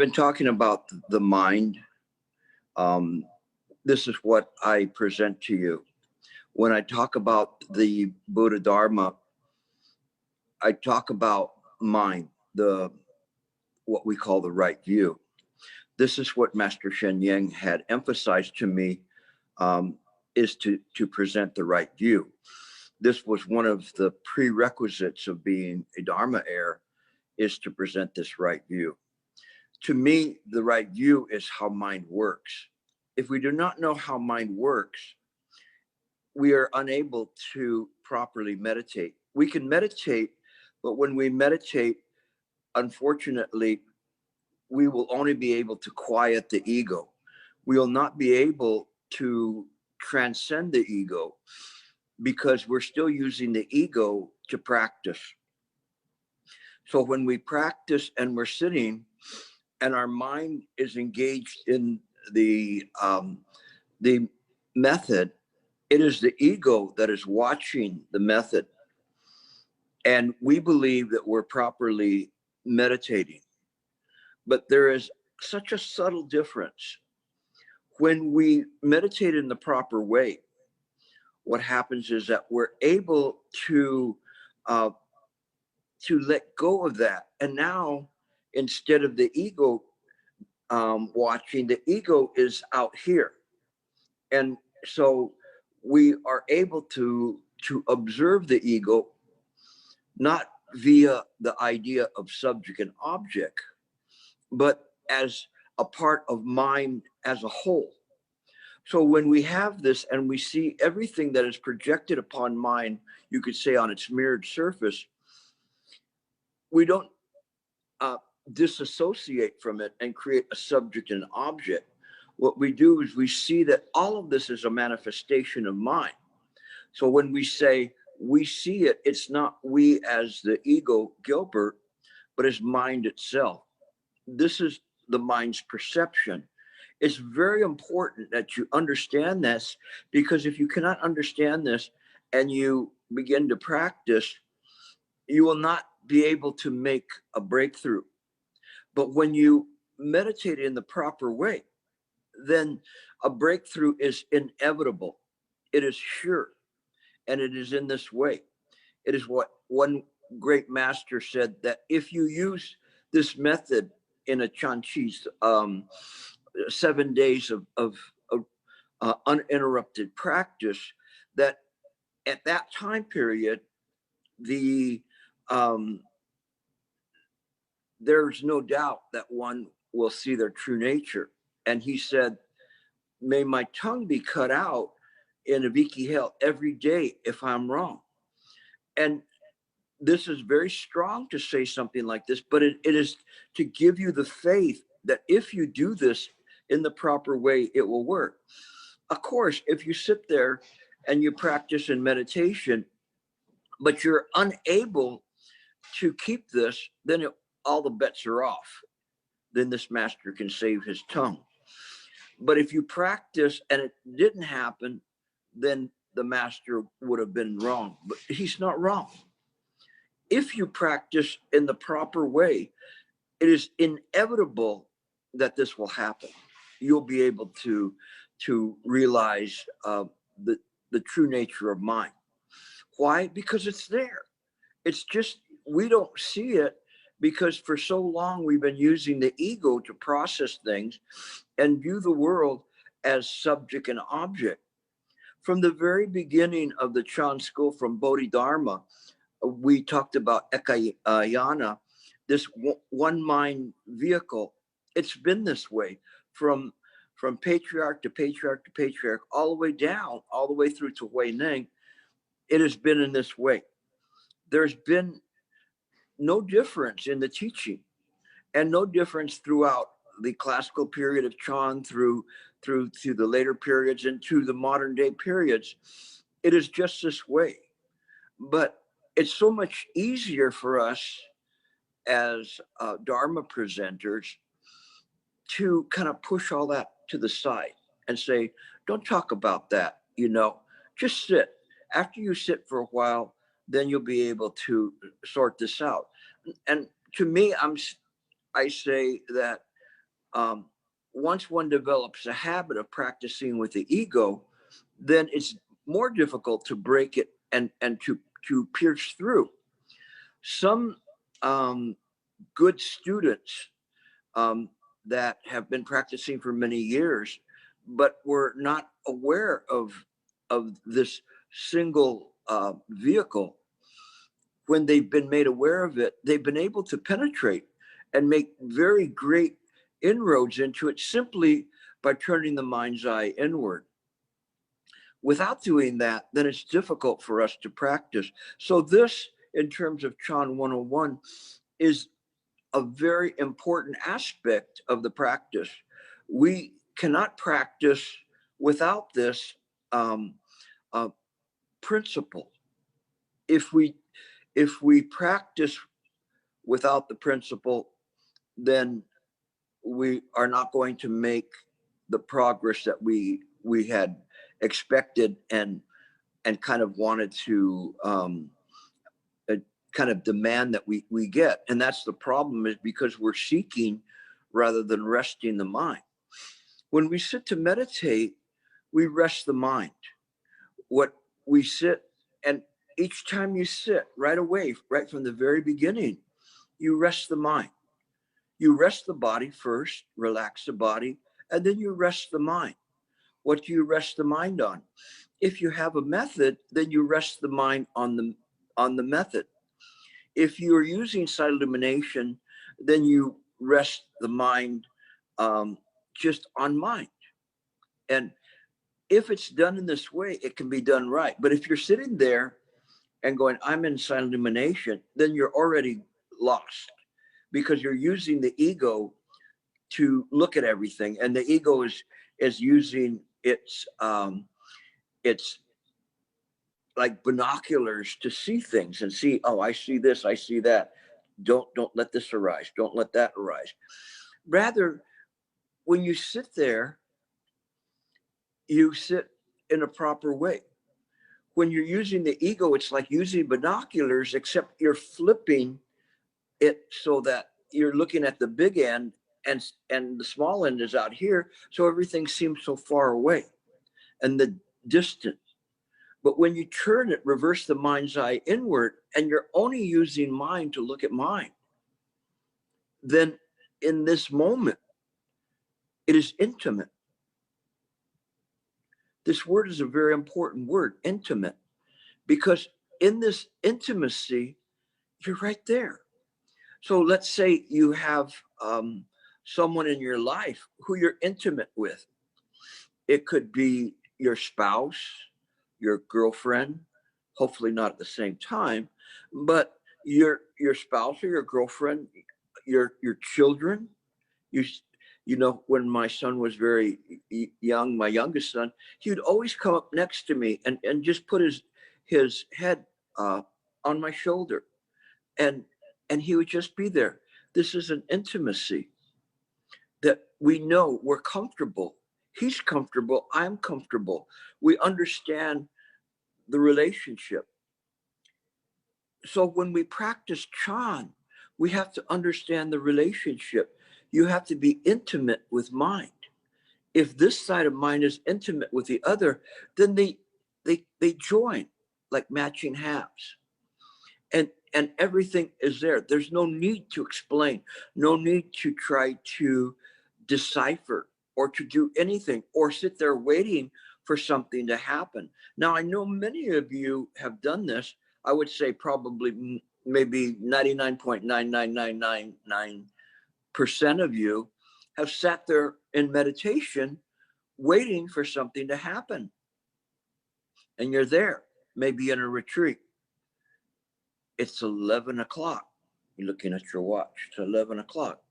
been talking about the mind. This is what I present to you. When I talk about the Buddha Dharma, I talk about mind, what we call the right view. This is what Master Sheng Yen had emphasized to me, is to present the right view. This was one of the prerequisites of being a Dharma heir, is to present this right view. To me, the right view is how mind works. If we do not know how mind works, we are unable to properly meditate. We can meditate, but when we meditate, unfortunately, we will only be able to quiet the ego. We will not be able to transcend the ego because we're still using the ego to practice. So when we practice and we're sitting and our mind is engaged in the method, it is the ego that is watching the method. And we believe that we're properly meditating. But there is such a subtle difference. When we meditate in the proper way, what happens is that we're able to let go of that. And now, instead of the ego watching, the ego is out here. And so we are able to observe the ego, not via the idea of subject and object, but as a part of mind as a whole. So when we have this and we see everything that is projected upon mind, you could say on its mirrored surface, we don't disassociate from it and create a subject and object. What we do is we see that all of this is a manifestation of mind. So when we say we see it, it's not we as the ego, Gilbert, but as mind itself. This is the mind's perception. It's very important that you understand this, because if you cannot understand this and you begin to practice, you will not be able to make a breakthrough. But when you meditate in the proper way, then a breakthrough is inevitable. It is sure. And it is in this way. It is what one great master said, that if you use this method in a Chanchi's 7 days of uninterrupted practice, that at that time period, there's no doubt that one will see their true nature. And he said, may my tongue be cut out in a Viki hell every day if I'm wrong. And this is very strong to say something like this, but it is to give you the faith that if you do this in the proper way, it will work. Of course, if you sit there and you practice in meditation, but you're unable to keep this, then all the bets are off. Then this master can save his tongue. But if you practice and it didn't happen, then the master would have been wrong. But he's not wrong. If you practice in the proper way, it is inevitable that this will happen. You'll be able to realize the true nature of mind. Why? Because it's there. It's just, we don't see it because for so long we've been using the ego to process things and view the world as subject and object. From the very beginning of the Chan school, from Bodhidharma, we talked about Ekayana, this one mind vehicle. It's been this way from patriarch to patriarch to patriarch, all the way down, all the way through to Hui Ning. It has been in this way. There's been no difference in the teaching, and no difference throughout the classical period of Chan through to the later periods and to the modern day periods. It is just this way. But it's so much easier for us as Dharma presenters to kind of push all that to the side and say, don't talk about that, just sit. After you sit for a while, then you'll be able to sort this out. And to me, I say that once one develops a habit of practicing with the ego, then it's more difficult to break it and to pierce through. Some good students that have been practicing for many years, but were not aware of this single vehicle. When they've been made aware of it, they've been able to penetrate and make very great inroads into it simply by turning the mind's eye inward. Without doing that, then it's difficult for us to practice. So this, in terms of Chan101, is a very important aspect of the practice. We cannot practice without this principle. If we practice without the principle, then we are not going to make the progress that we had expected and kind of wanted to kind of demand that we get. And that's the problem, is because we're seeking rather than resting the mind. When we sit to meditate, we rest the mind. What we sit, and each time you sit, right away, right from the very beginning, you rest the mind. You rest the body first, relax the body, and then you rest the mind. What do you rest the mind on? If you have a method, then you rest the mind on the method. If you're using silent illumination, then you rest the mind just on mind. And if it's done in this way, it can be done right. But if you're sitting there and going, I'm in silent illumination, then you're already lost, because you're using the ego to look at everything. And the ego is using its like binoculars to see things and see, oh, I see this, I see that. Don't let this arise. Don't let that arise. Rather, when you sit there, you sit in a proper way. When you're using the ego, it's like using binoculars, except you're flipping it so that you're looking at the big end and the small end is out here. So everything seems so far away and the distant. But when you turn it, reverse the mind's eye inward, and you're only using mind to look at mind, then in this moment, it is intimate. This word is a very important word, intimate, because in this intimacy, you're right there. So let's say you have someone in your life who you're intimate with. It could be your spouse, your girlfriend, hopefully not at the same time, but your spouse or your girlfriend, your children. You know, when my son was very young, my youngest son, he would always come up next to me and just put his head on my shoulder, and he would just be there. This is an intimacy that we know we're comfortable. He's comfortable, I'm comfortable. We understand the relationship. So when we practice Chan, we have to understand the relationship. You have to be intimate with mind. If this side of mind is intimate with the other, then they join like matching halves. And everything is there. There's no need to explain, no need to try to decipher or to do anything or sit there waiting for something to happen. Now, I know many of you have done this. I would say probably maybe 99.99999% of you have sat there in meditation waiting for something to happen. And you're there, maybe in a retreat. It's 11 o'clock. You're looking at your watch. It's 11 o'clock.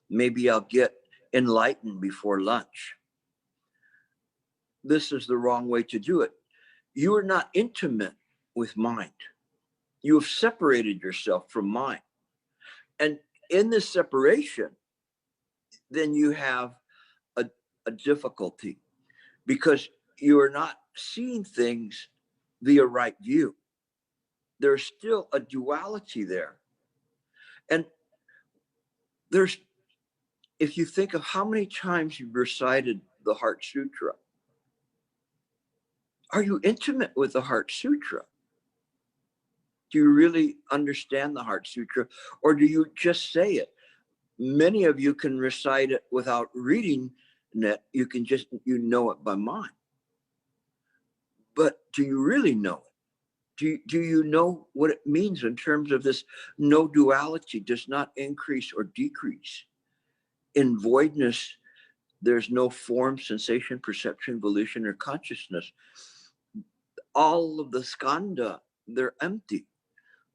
Maybe I'll get enlightened before lunch. This is the wrong way to do it. You are not intimate with mind. You have separated yourself from mind. And in this separation, then you have a difficulty, because you are not seeing things via right view. There's still a duality there. And there's if you think of how many times you've recited the Heart Sutra, are you intimate with the Heart Sutra? Do you really understand the Heart Sutra, or do you just say it? Many of you can recite it without reading it. You can just, you know it by mind. But do you really know it? Do you know what it means in terms of this no duality, does not increase or decrease? In voidness, there's no form, sensation, perception, volition, or consciousness. All of the skanda, they're empty.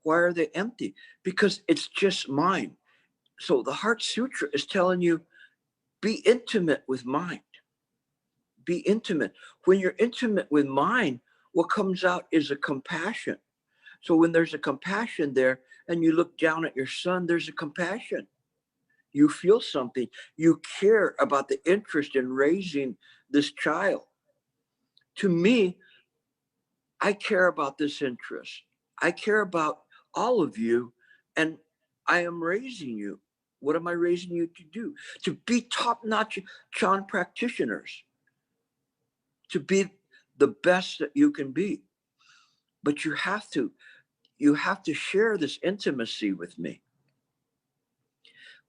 Why are they empty? Because it's just mind. So the Heart Sutra is telling you, be intimate with mind. Be intimate. When you're intimate with mind, what comes out is a compassion. So when there's a compassion there and you look down at your son, there's a compassion. You feel something. You care about the interest in raising this child. To me, I care about this interest. I care about all of you, and I am raising you. What am I raising you to do? To be top-notch Chan practitioners, to be the best that you can be. But you have to share this intimacy with me.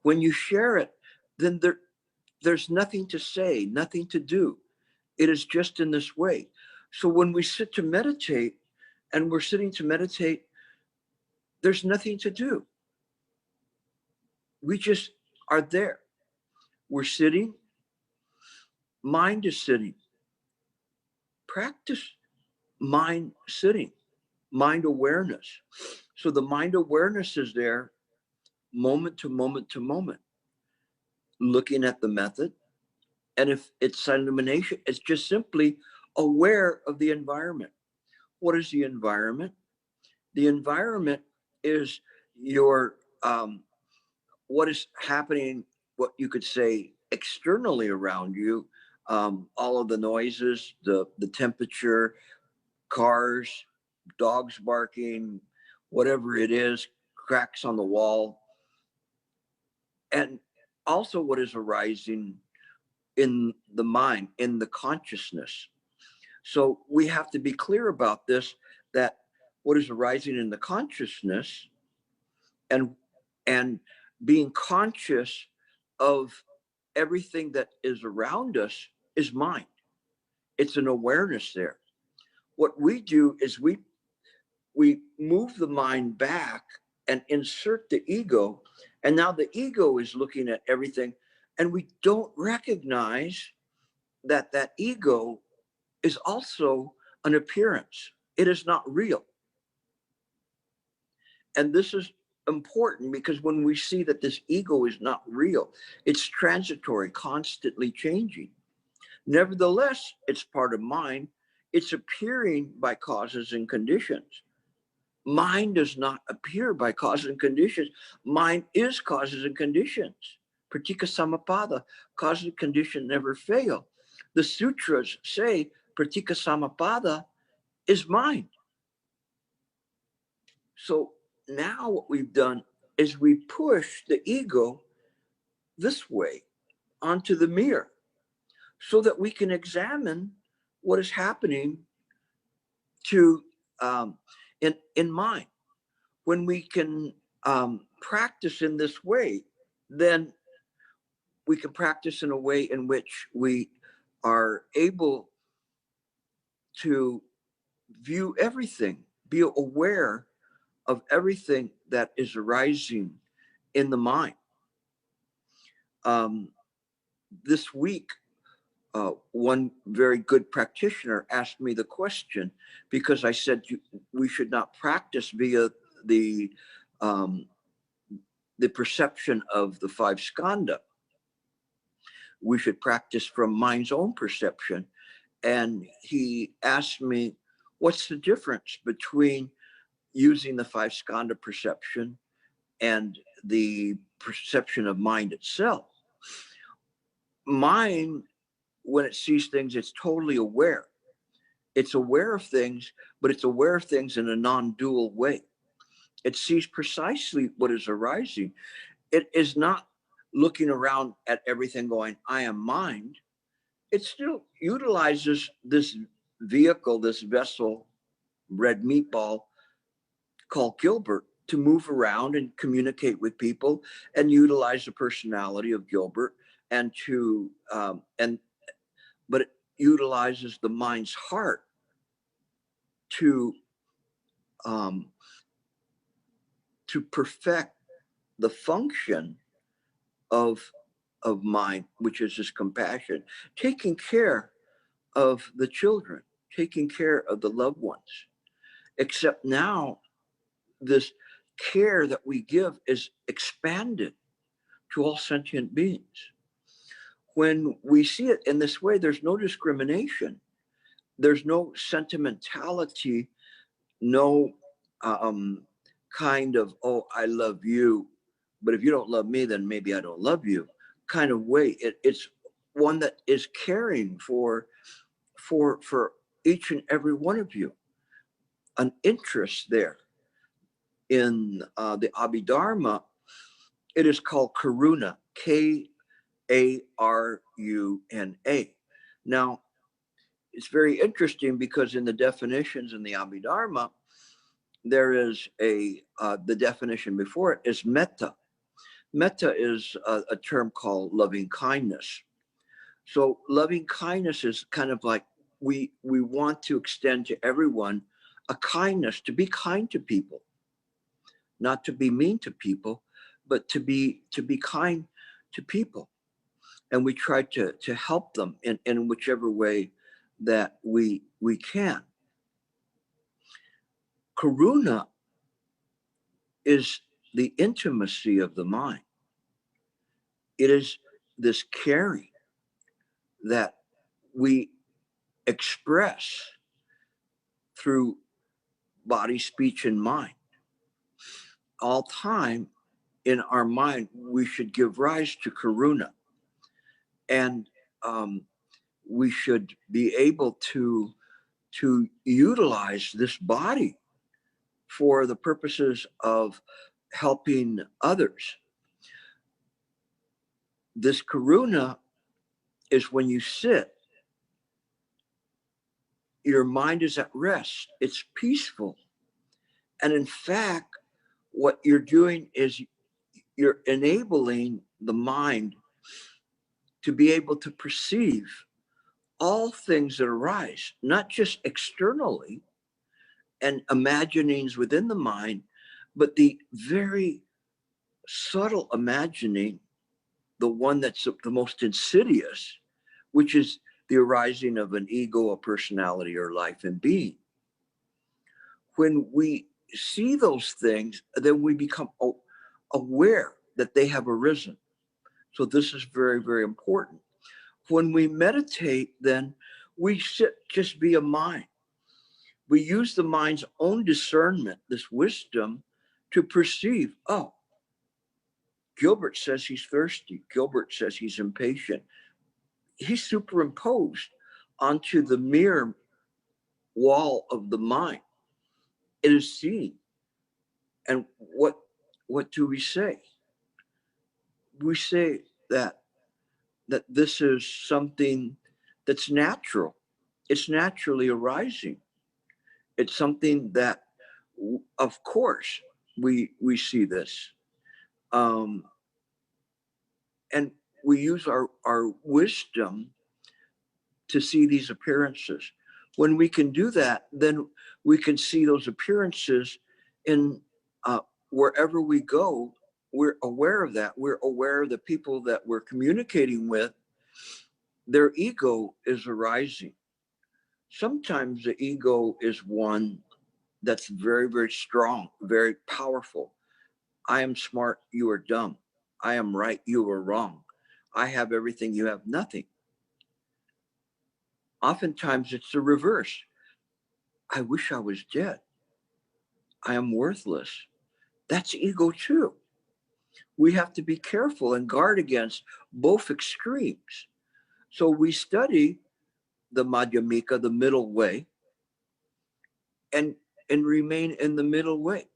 When you share it, then there's nothing to say, nothing to do. It is just in this way. So when we sit to meditate, and we're sitting to meditate, there's nothing to do. We just are there. We're sitting. Mind is sitting. Practice mind sitting, mind awareness. So the mind awareness is there moment to moment to moment, looking at the method. And if it's illumination, it's just simply aware of the environment. What is the environment? The environment is your, what is happening, what you could say externally around you, all of the noises, the temperature, cars, dogs barking, whatever it is, cracks on the wall. And also what is arising in the mind, in the consciousness. So we have to be clear about this, that what is arising in the consciousness and being conscious of everything that is around us is mind. It's an awareness there. What we do is we move the mind back and insert the ego. And now the ego is looking at everything, and we don't recognize that that ego is also an appearance. It is not real. And this is important because when we see that this ego is not real, it's transitory, constantly changing. Nevertheless, it's part of mind. It's appearing by causes and conditions. Mind does not appear by causes and conditions. Mind is causes and conditions. Pratika Samapada, causes and conditions never fail. The sutras say Pratika Samapada is mind. So now what we've done is we push the ego this way onto the mirror so that we can examine what is happening to in mind. When we can practice in this way, then we can practice in a way in which we are able to view everything, be aware of everything that is arising in the mind. This week, one very good practitioner asked me the question, because I said we should not practice via the perception of the five skanda. We should practice from mind's own perception. And he asked me, what's the difference between using the five skanda perception and the perception of mind itself? Mind, when it sees things, it's totally aware. It's aware of things, but it's aware of things in a non-dual way. It sees precisely what is arising. It is not looking around at everything going, I am mind, it still utilizes this vehicle, this vessel, red meatball called Gilbert, to move around and communicate with people and utilize the personality of Gilbert, and to but it utilizes the mind's heart to perfect the function of mind, which is this compassion, taking care of the children, taking care of the loved ones. Except now this care that we give is expanded to all sentient beings. When we see it in this way, there's no discrimination. There's no sentimentality, no kind of, oh, I love you, but if you don't love me, then maybe I don't love you kind of way. It's one that is caring for each and every one of you. An interest there. In the Abhidharma, it is called Karuna, Karuna. Now, it's very interesting because in the definitions in the Abhidharma, there is the definition before it is metta. Metta is a term called loving kindness. So loving kindness is kind of like we want to extend to everyone a kindness, to be kind to people, not to be mean to people, but to be kind to people. And we try to help them in whichever way that we can. Karuna is the intimacy of the mind. It is this caring that we express through body, speech, and mind. All time in our mind, we should give rise to Karuna. And we should be able to utilize this body for the purposes of helping others. This Karuna is when you sit, your mind is at rest, it's peaceful. And in fact, what you're doing is you're enabling the mind to be able to perceive all things that arise, not just externally and imaginings within the mind, but the very subtle imagining, the one that's the most insidious, which is the arising of an ego, a personality, or life and being. When we see those things, then we become aware that they have arisen. So this is very, very important. When we meditate, then we sit just be a mind. We use the mind's own discernment, this wisdom, to perceive, oh, Gilbert says he's thirsty. Gilbert says he's impatient. He's superimposed onto the mirror wall of the mind. It is seen. And what do we say? We say that this is something that's natural. It's naturally arising. It's something that, of course, we see this. And we use our wisdom to see these appearances. When we can do that, then we can see those appearances in wherever we go. We're aware of that. We're aware of the people that we're communicating with. Their ego is arising. Sometimes the ego is one that's very, very strong, very powerful. I am smart, you are dumb. I am right, you are wrong. I have everything, you have nothing. Oftentimes it's the reverse. I wish I was dead. I am worthless. That's ego too. We have to be careful and guard against both extremes. So we study the Madhyamika, the middle way, and remain in the middle way.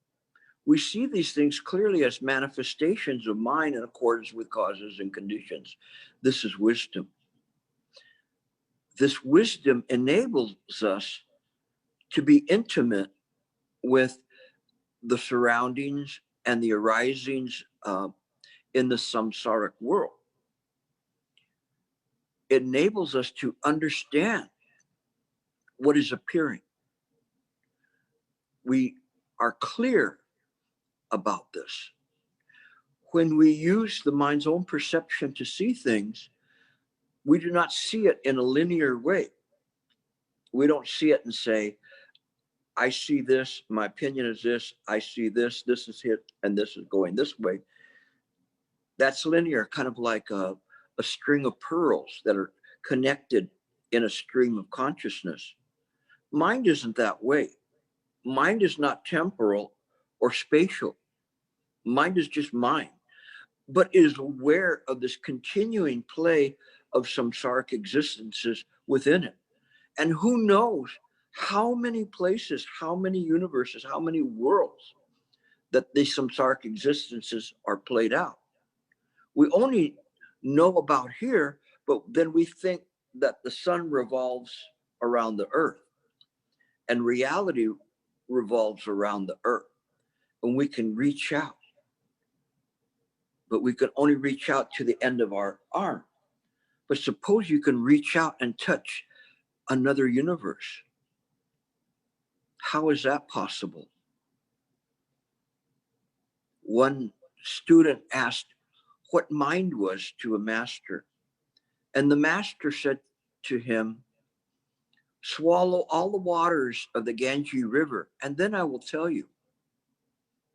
We see these things clearly as manifestations of mind in accordance with causes and conditions. This is wisdom. This wisdom enables us to be intimate with the surroundings and the arisings in the samsaric world. It enables us to understand what is appearing. We are clear about this. When we use the mind's own perception to see things, we do not see it in a linear way. We don't see it and say, I see this, my opinion is this, I see this, this is it, and this is going this way. That's linear, kind of like a string of pearls that are connected in a stream of consciousness. Mind isn't that way. Mind is not temporal or spatial. Mind is just mind, but is aware of this continuing play of samsaric existences within it. And who knows how many places, how many universes, how many worlds that these samsaric existences are played out. We only know about here, but then we think that the sun revolves around the earth and reality revolves around the earth, and we can reach out, but we can only reach out to the end of our arm. But suppose you can reach out and touch another universe. How is that possible? One student asked what mind was to a master, and the master said to him, swallow all the waters of the Ganges River, and then I will tell you.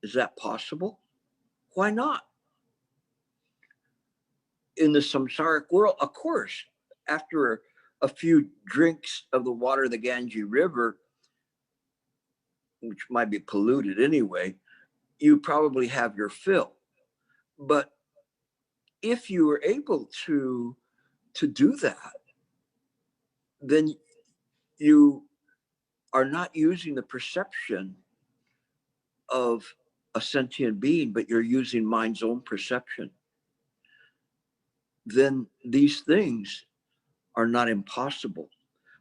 Is that possible? Why not? In the samsaric world, of course, after a few drinks of the water of the Ganges River, which might be polluted anyway, you probably have your fill. But if you were able to do that, then you are not using the perception of a sentient being, but you're using mind's own perception. Then these things are not impossible,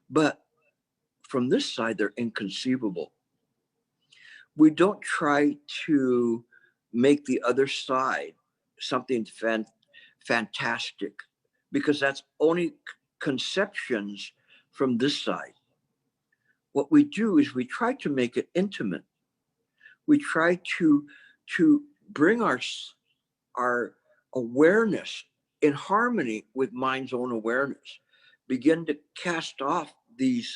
but from this side, they're inconceivable. We don't try to make the other side something fantastic, because that's only conceptions from this side. What we do is we try to make it intimate. We try to bring our awareness in harmony with mind's own awareness, begin to cast off these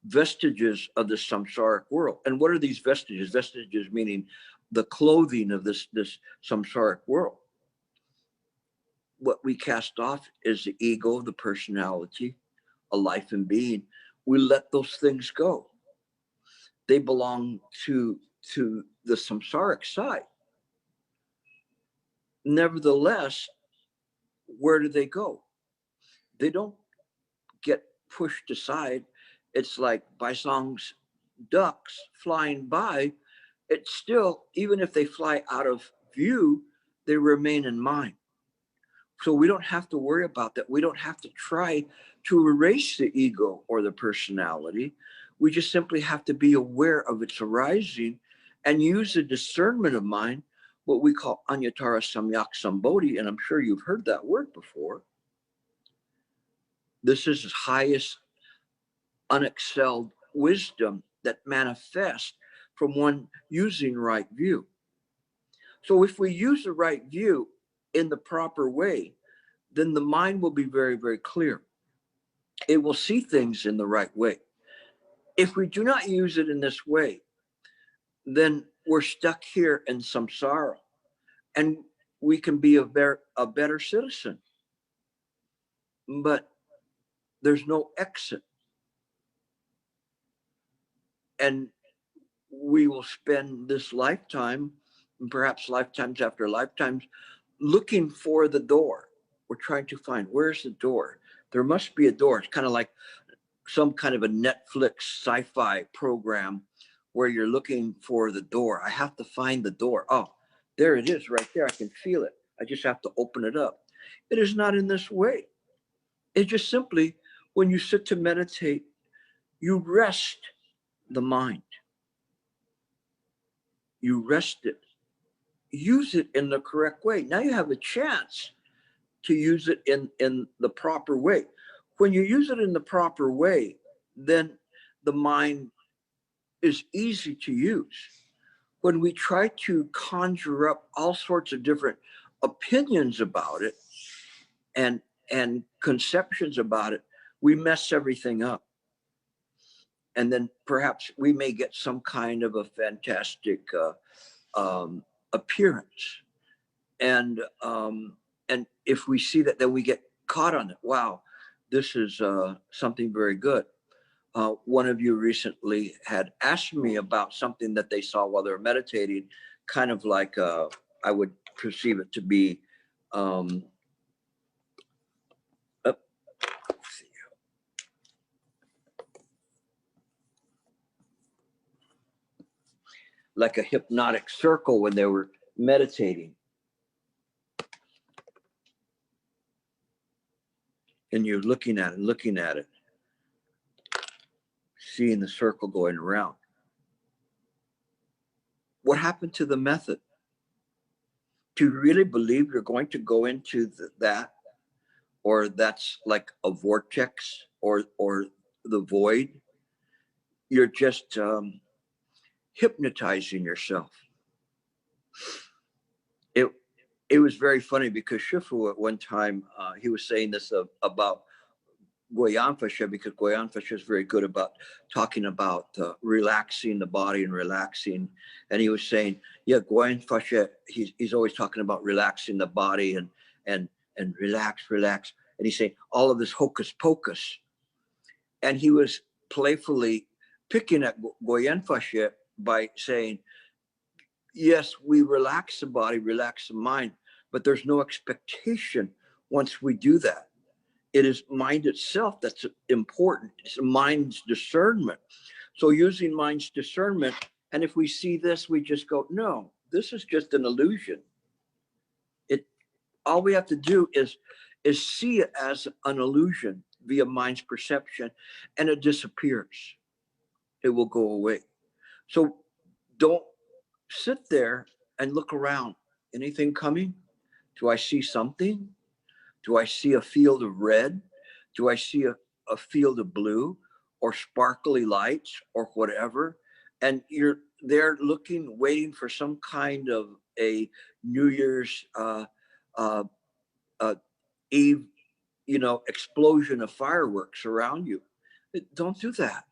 vestiges of the samsaric world. And what are these vestiges? Vestiges meaning the clothing of this samsaric world. What we cast off is the ego, the personality, a life and being. We let those things go. They belong to the samsaric side. Nevertheless, where do they go? They don't get pushed aside. It's like Baisong's ducks flying by. It's still, even if they fly out of view, they remain in mind. So we don't have to worry about that. We don't have to try to erase the ego or the personality. We just simply have to be aware of its arising and use the discernment of mind, what we call Anyatara Samyak Sambodhi, and I'm sure you've heard that word before. This is his highest unexcelled wisdom that manifests from one using right view. So if we use the right view in the proper way, then the mind will be very, very clear. It will see things in the right way. If we do not use it in this way, then we're stuck here in samsara, and we can be a better citizen. But there's no exit. And we will spend this lifetime, and perhaps lifetimes after lifetimes, looking for the door. We're trying to find, where's the door? There must be a door. It's kind of like some kind of a Netflix sci-fi program where you're looking for the door. I have to find the door. Oh, there it is right there. I can feel it. I just have to open it up. It is not in this way. It's just simply when you sit to meditate, you rest the mind. You rest it. Use it in the correct way. Now you have a chance to use it in the proper way. When you use it in the proper way, then the mind is easy to use. When we try to conjure up all sorts of different opinions about it and conceptions about it, we mess everything up. And then perhaps we may get some kind of a fantastic appearance. And if we see that, then we get caught on it. Wow, this is something very good. One of you recently had asked me about something that they saw while they were meditating, kind of like I would perceive it to be like a hypnotic circle when they were meditating. And you're looking at it, seeing the circle going around. What happened to the method? Do you really believe you're going to go into that? Or that's like a vortex or the void? You're just hypnotizing yourself. It was very funny because Shifu at one time, he was saying this about Goyan Fashe, because Goyan Fashe is very good about talking about relaxing the body and relaxing. And he was saying, yeah, Goyan Fashe, he's always talking about relaxing the body and relax. And he's saying all of this hocus pocus. And he was playfully picking at Goyan Fashe by saying, yes, we relax the body, relax the mind, but there's no expectation once we do that. It is mind itself that's important. It's mind's discernment. So using mind's discernment, and if we see this, we just go, no, this is just an illusion. All we have to do is see it as an illusion via mind's perception, and it disappears. It will go away. So don't sit there and look around. Anything coming? Do I see something? Do I see a field of red? Do I see a field of blue or sparkly lights or whatever? And you're there looking, waiting for some kind of a New Year's Eve, explosion of fireworks around you. Don't do that.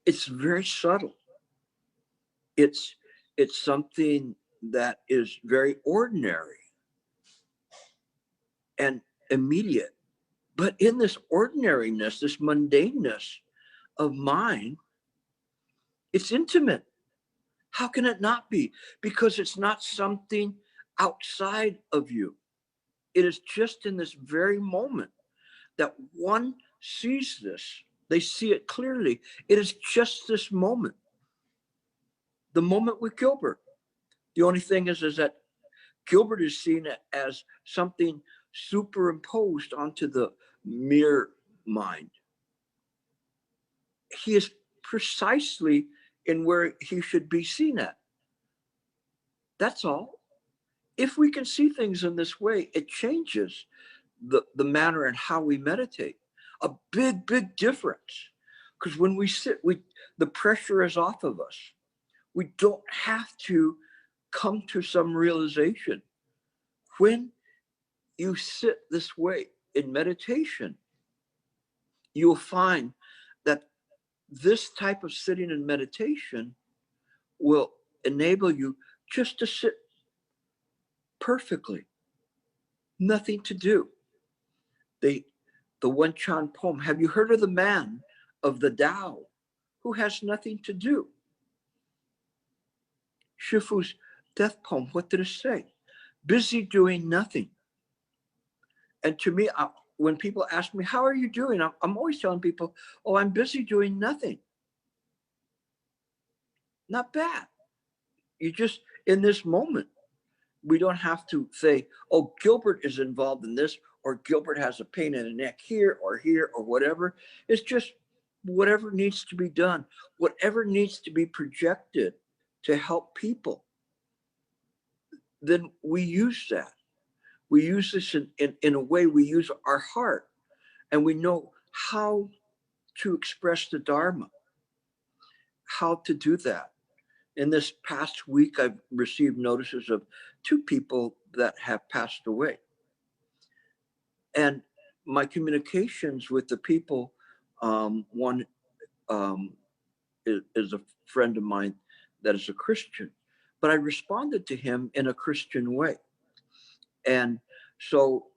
It's very subtle. It's something that is very ordinary and immediate. But in this ordinariness, this mundaneness of mind, it's intimate. How can it not be? Because it's not something outside of you. It is just in this very moment that one sees this. They see it clearly. It is just this moment. The moment with Gilbert. The only thing is that Gilbert is seeing it as something superimposed onto the mere mind. He is precisely in where he should be seen at. That's all. If we can see things in this way, it changes the manner and how we meditate. A big, big difference. Because when we sit, the pressure is off of us. We don't have to come to some realization. When you sit this way in meditation, you'll find that this type of sitting in meditation will enable you just to sit perfectly. Nothing to do. The One Chan poem, have you heard of the man of the Tao who has nothing to do? Shifu's death poem, what did it say? Busy doing nothing. And to me, when people ask me, how are you doing? I'm always telling people, oh, I'm busy doing nothing. Not bad. You just, in this moment, we don't have to say, oh, Gilbert is involved in this, or Gilbert has a pain in the neck here, or whatever. It's just whatever needs to be done, whatever needs to be projected to help people. Then we use that. We use this in a way, we use our heart, and we know how to express the Dharma, how to do that. In this past week, I've received notices of 2 people that have passed away. And my communications with the people, one is a friend of mine that is a Christian, but I responded to him in a Christian way. And so,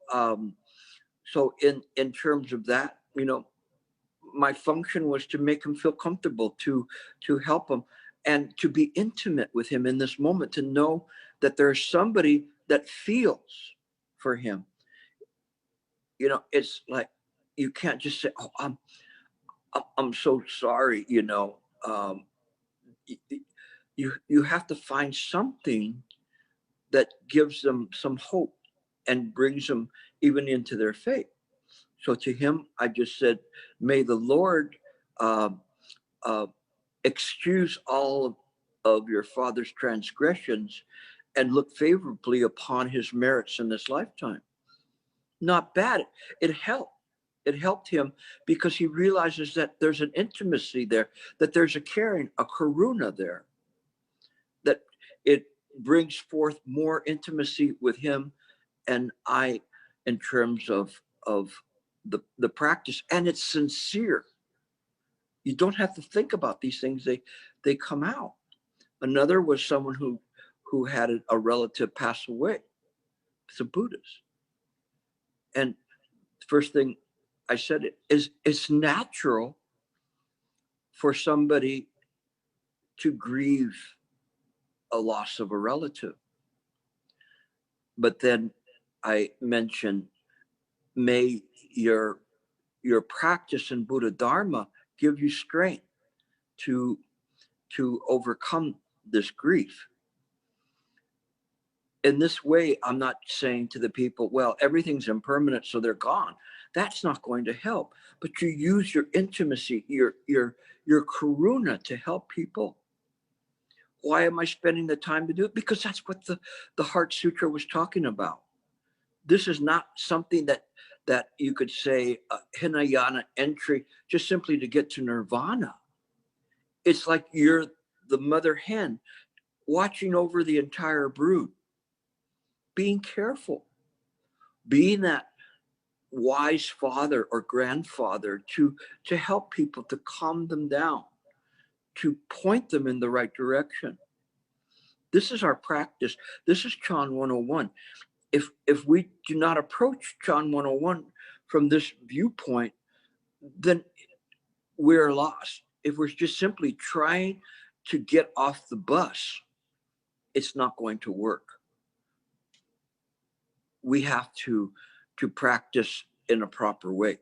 in terms of that, you know, my function was to make him feel comfortable, to help him, and to be intimate with him in this moment, to know that there's somebody that feels for him. You know, it's like, you can't just say, oh, I'm so sorry, you know. You have to find something that gives them some hope and brings them even into their faith. So to him, I just said, may the Lord excuse all of your father's transgressions and look favorably upon his merits in this lifetime. Not bad. It helped. It helped him because he realizes that there's an intimacy there, that there's a caring, a Karuna there, that it brings forth more intimacy with him and I in terms of the practice. And it's sincere. You don't have to think about these things. They come out. Another was someone who had a relative pass away. It's a Buddhist. And the first thing I said is, it's natural for somebody to grieve a loss of a relative. But then I mentioned, may your practice in Buddha Dharma give you strength to overcome this grief. In this way, I'm not saying to the people, well, everything's impermanent, so they're gone. That's not going to help. But you use your intimacy, your karuna to help people. Why am I spending the time to do it? Because that's what the Heart Sutra was talking about. This is not something that you could say Hinayana entry just simply to get to nirvana. It's like you're the mother hen watching over the entire brood, being careful, being that wise father or grandfather to help people, to calm them down, to point them in the right direction. This is our practice. This is Chan 101. If we do not approach Chan 101 from this viewpoint, then we're lost. If we're just simply trying to get off the bus, it's not going to work. We have to practice in a proper way.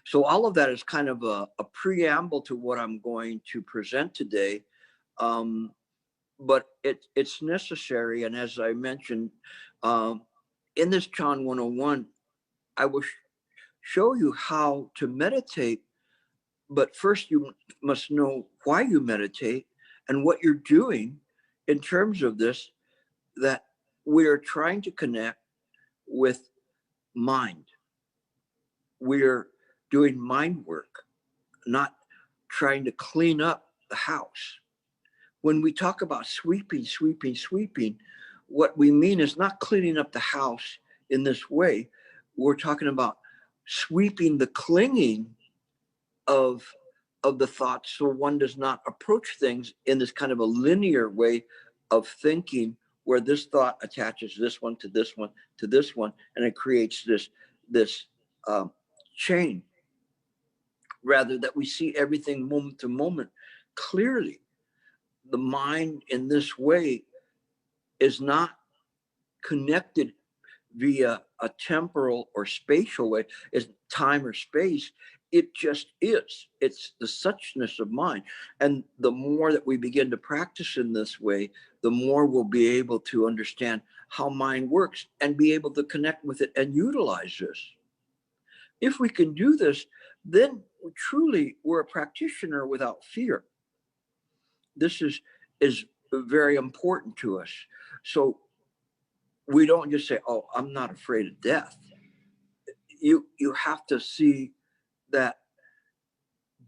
So all of that is kind of a preamble to what I'm going to present today. But it's necessary. And as I mentioned, in this Chan 101, I will show you how to meditate. But first, you must know why you meditate and what you're doing in terms of this, that we are trying to connect with mind. We're doing mind work, not trying to clean up the house. When we talk about sweeping, what we mean is not cleaning up the house in this way. We're talking about sweeping the clinging of the thoughts, so one does not approach things in this kind of a linear way of thinking, where this thought attaches this one to this one to this one, and it creates this chain. Rather, that we see everything moment to moment clearly. The mind in this way is not connected via a temporal or spatial way, is time or space. It just is. It's the suchness of mind. And the more that we begin to practice in this way, the more we'll be able to understand how mind works and be able to connect with it and utilize this. If we can do this, then truly we're a practitioner without fear. This is very important to us. So we don't just say, oh, I'm not afraid of death. You have to see that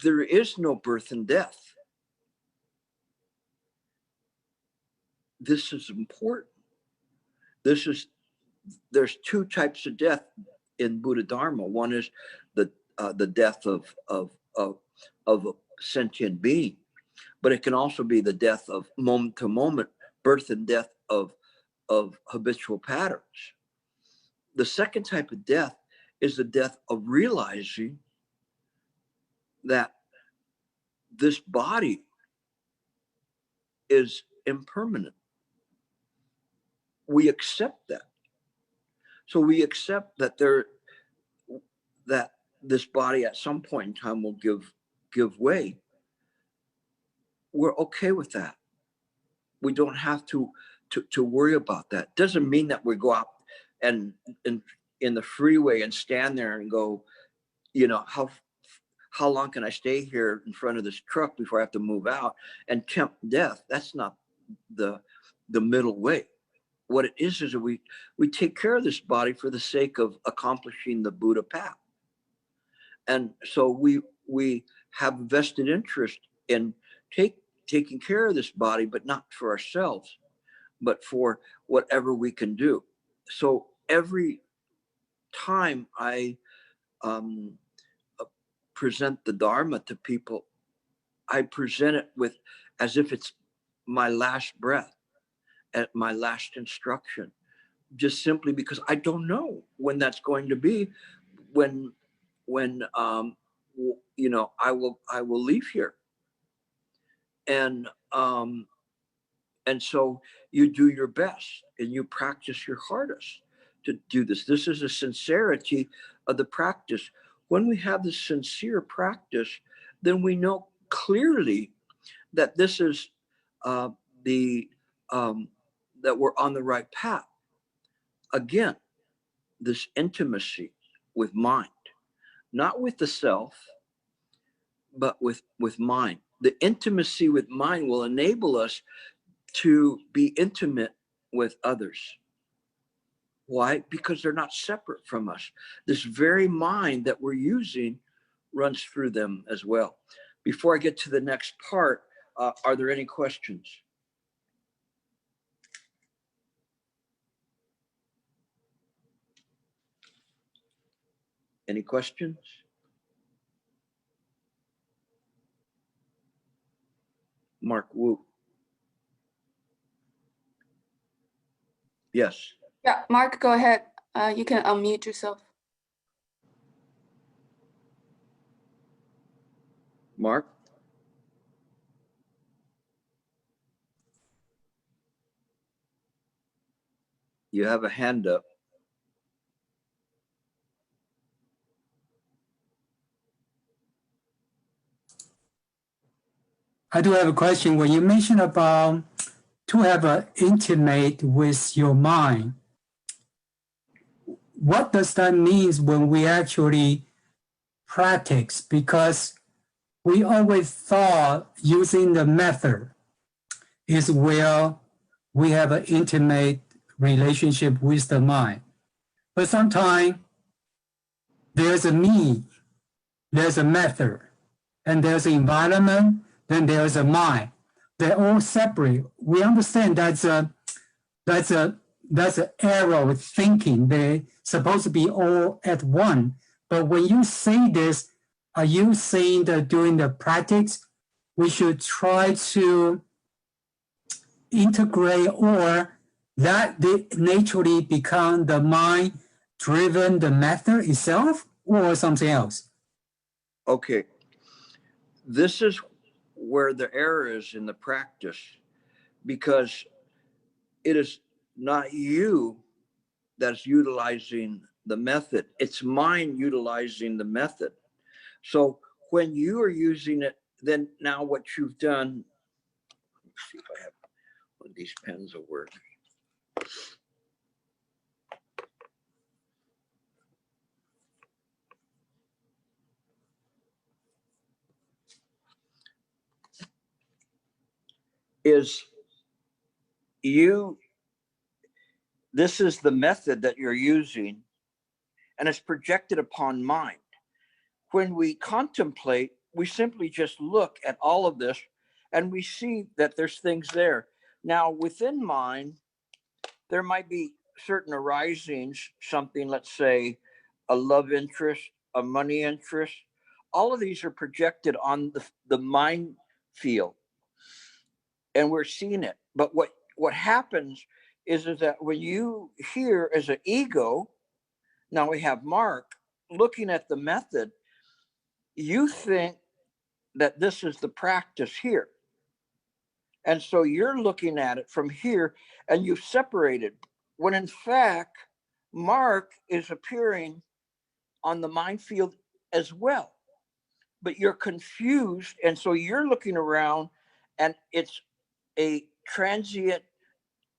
there is no birth and death. This is important. There's two types of death in Buddha Dharma. One is the death of a sentient being, but it can also be the death of moment to moment, birth and death of habitual patterns. The second type of death is the death of realizing that this body is impermanent. We accept that. So we accept that that this body at some point in time will give way. We're okay with that. We don't have to worry about that. Doesn't mean that we go out and in the freeway and stand there and go, you know, how long can I stay here in front of this truck before I have to move out and tempt death? That's not the middle way. What it is that we take care of this body for the sake of accomplishing the Buddha path. And so we have vested interest in taking care of this body, but not for ourselves, but for whatever we can do. So every time I present the Dharma to people, I present it with as if it's my last breath, at my last instruction, just simply because I don't know when that's going to be, when you know, I will leave here. And so you do your best and you practice your hardest to do this. This is a sincerity of the practice. When we have this sincere practice, then we know clearly that this is that we're on the right path. Again, this intimacy with mind, not with the self, but with mind. The intimacy with mind will enable us to be intimate with others. Why? Because they're not separate from us. This very mind that we're using runs through them as well. Before I get to the next part, are there any questions? Any questions? Mark Wu. Yes. Yeah, Mark, go ahead. You can unmute yourself. Mark? You have a hand up. I do have a question. When you mentioned about to have an intimate with your mind, what does that mean when we actually practice? Because we always thought using the method is where we have an intimate relationship with the mind. But sometimes there's a me, there's a method, and there's an environment, then there's a mind. They're all separate. We understand that's an error of thinking. They're supposed to be all at one. But when you say this, are you saying that during the practice, we should try to integrate, or that they naturally become the mind-driven, the method itself, or something else? Okay. This is where the error is in the practice, because it is not you that's utilizing the method. It's mind utilizing the method. So when you are using it, then now what you've done, let's see if I have one of these pens will work. Is this is the method that you're using, and it's projected upon mind. When we contemplate, we simply just look at all of this and we see that there's things there. Now, within mind, there might be certain arisings, something, let's say, a love interest, a money interest. All of these are projected on the mind field, and we're seeing it. But what happens is that when you hear as an ego, now we have Mark looking at the method, you think that this is the practice here. And so you're looking at it from here and you've separated, when in fact, Mark is appearing on the mind field as well. But you're confused. And so you're looking around and it's a transient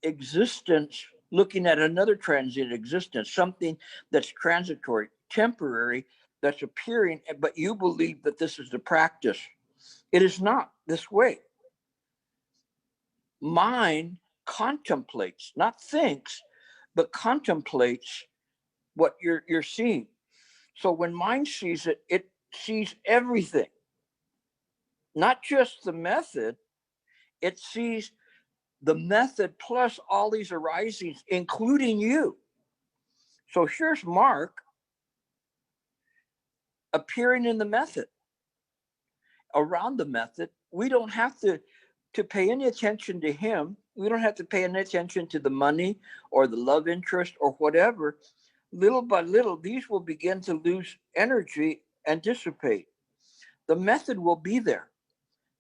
existence looking at another transient existence, something that's transitory, temporary, that's appearing, but you believe that this is the practice. It is not this way. Mind contemplates, not thinks, but contemplates what you're seeing. So when mind sees it, it sees everything, not just the method. It sees the method plus all these arisings, including you. So here's Mark appearing in the method, around the method. We don't have to pay any attention to him. We don't have to pay any attention to the money or the love interest or whatever. Little by little, these will begin to lose energy and dissipate. The method will be there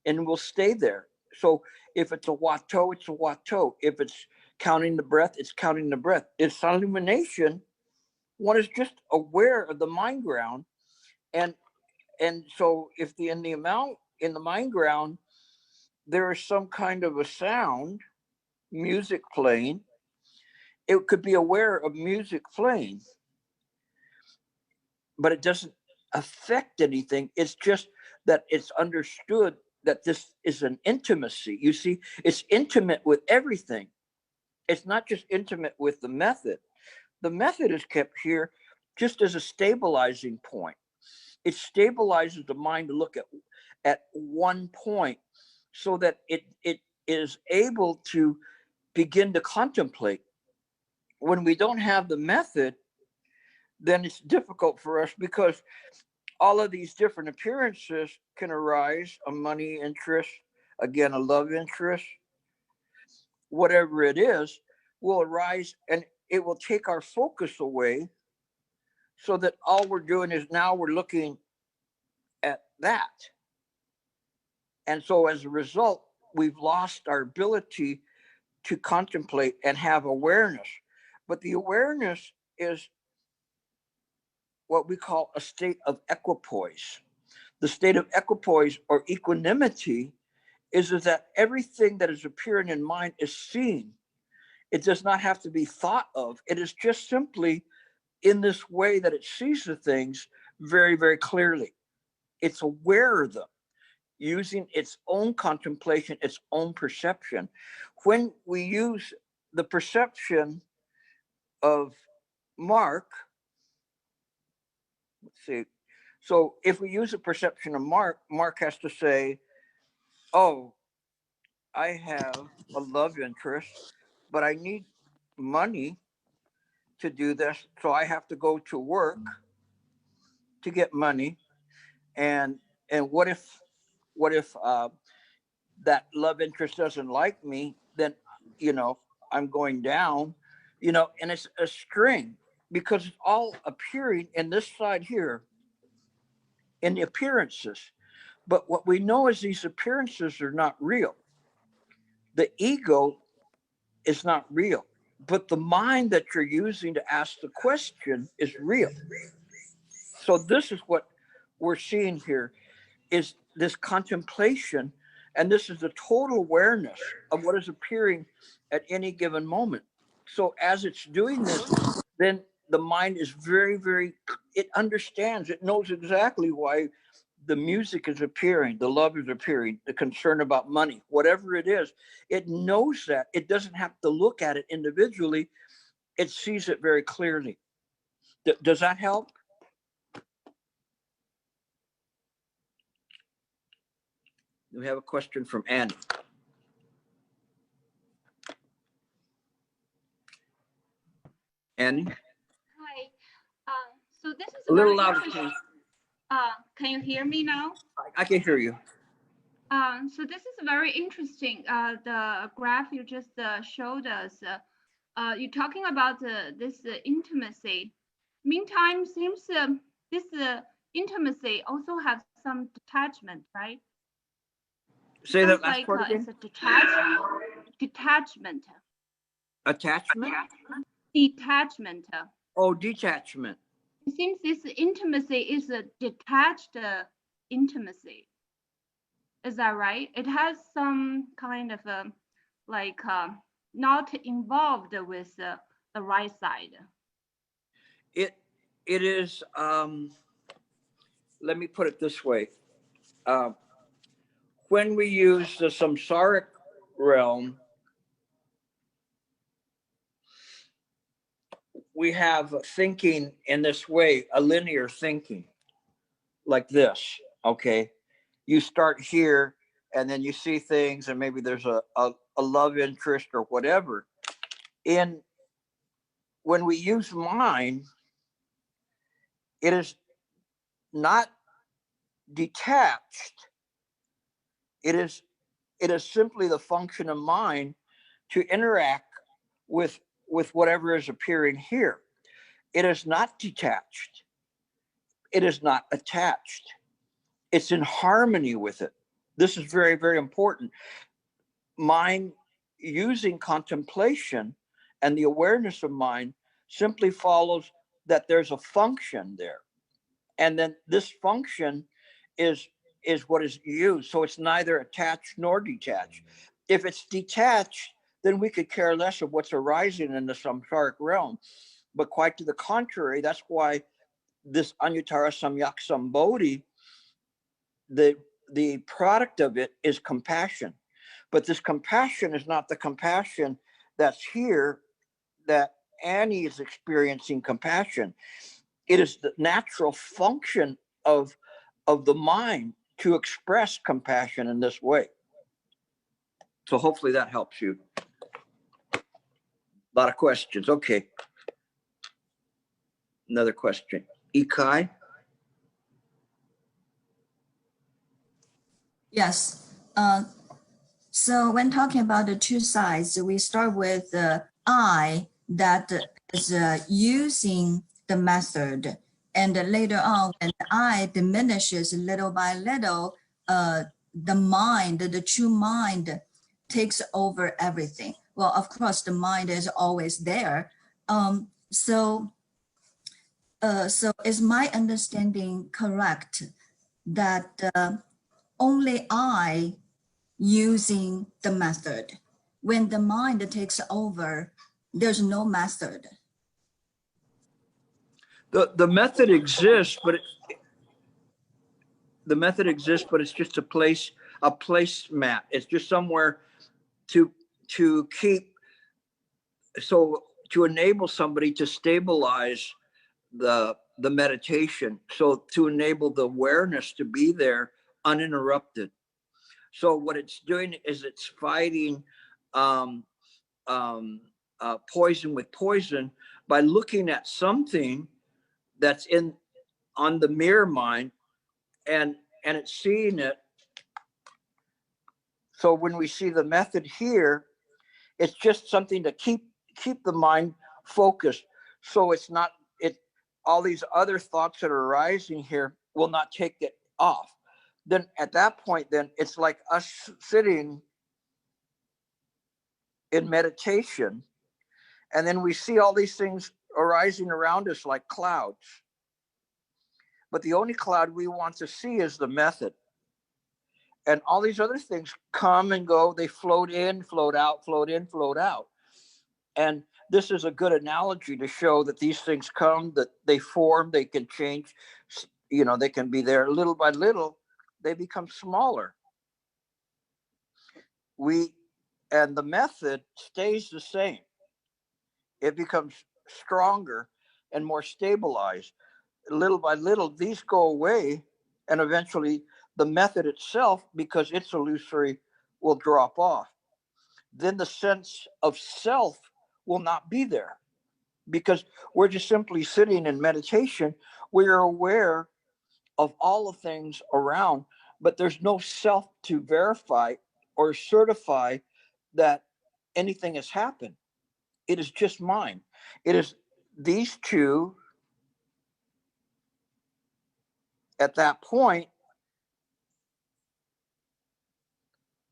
and will stay there. So if it's a Watto, it's a Watto. If it's counting the breath, it's counting the breath. It's illumination. One is just aware of the mind ground. And so if in the mind ground, there is some kind of a sound, music playing, it could be aware of music playing, but it doesn't affect anything. It's just that it's understood that this is an intimacy. You see, it's intimate with everything. It's not just intimate with the method. The method is kept here just as a stabilizing point. It stabilizes the mind to look at one point so that it is able to begin to contemplate. When we don't have the method, then it's difficult for us because all of these different appearances can arise, a money interest, again, a love interest, whatever it is, will arise and it will take our focus away so that all we're doing is now we're looking at that. And so as a result, we've lost our ability to contemplate and have awareness. But the awareness is what we call a state of equipoise. The state of equipoise or equanimity is that everything that is appearing in mind is seen. It does not have to be thought of. It is just simply in this way that it sees the things very, very clearly. It's aware of them, using its own contemplation, its own perception. When we use the perception of Mark, let's see. So if we use a perception of Mark, Mark has to say, oh, I have a love interest, but I need money to do this. So I have to go to work to get money. And what if that love interest doesn't like me? Then, I'm going down, and it's a string because it's all appearing in this side here in the appearances. But what we know is these appearances are not real. The ego is not real, but the mind that you're using to ask the question is real. So this is what we're seeing here is this contemplation, and this is the total awareness of what is appearing at any given moment. So as it's doing this, then the mind is very, very, it understands, it knows exactly why the music is appearing, the love is appearing, the concern about money, whatever it is, it knows that. It doesn't have to look at it individually. It sees it very clearly. Does that help? We have a question from Annie. Annie? Hi. So this is A little very louder, interesting. please. Can you hear me now? I can hear you. So this is very interesting. The graph you just showed us. You're talking about this intimacy. Meantime, seems this intimacy also has some detachment, right? Say that Sounds last like part again. it's a detachment. Attachment? Detachment. Oh, detachment. It seems this intimacy is a detached intimacy. Is that right? It has some kind of not involved with the right side. It is, let me put it this way. When we use the samsaric realm, we have thinking in this way, a linear thinking like this, okay? You start here and then you see things and maybe there's a love interest or whatever. When we use mind, it is not detached. It is simply the function of mind to interact with whatever is appearing here. It is not detached. It is not attached. It's in harmony with it. This is very, very important. Mind using contemplation and the awareness of mind simply follows that there's a function there. And then this function is what is used. So it's neither attached nor detached. If it's detached, then we could care less of what's arising in the samsaric realm. But quite to the contrary, that's why this Anuttara Samyak Sambodhi, the product of it is compassion. But this compassion is not the compassion that's here, that Annie is experiencing compassion. It is the natural function of the mind to express compassion in this way. So hopefully that helps you. A lot of questions. Okay. Another question. Ikai? Yes. So when talking about the two sides, we start with the I that is using the method. And later on, when the I diminishes little by little, the mind, the true mind takes over everything. Well, of course, the mind is always there. So is my understanding correct that only I using the method? When the mind takes over, there's no method. The method exists, but the method exists, but it's just a placemat. It's just somewhere to keep, so to enable somebody to stabilize the meditation, so to enable the awareness to be there uninterrupted. So what it's doing is it's fighting poison with poison by looking at something that's on the mirror mind, and it's seeing it. So when we see the method here, it's just something to keep the mind focused. So it's not, all these other thoughts that are arising here will not take it off. Then at that point, then it's like us sitting in meditation, and then we see all these things arising around us like clouds. But the only cloud we want to see is the method. And all these other things come and go. They float in, float out, float in, float out. And this is a good analogy to show that these things come, that they form, they can change, you know, they can be there little by little, they become smaller. And the method stays the same. It becomes stronger and more stabilized. Little by little, these go away, and eventually the method itself, because it's illusory, will drop off. Then the sense of self will not be there, because we're just simply sitting in meditation. We are aware of all the things around, but there's no self to verify or certify that anything has happened. It is just mine. It is these two at that point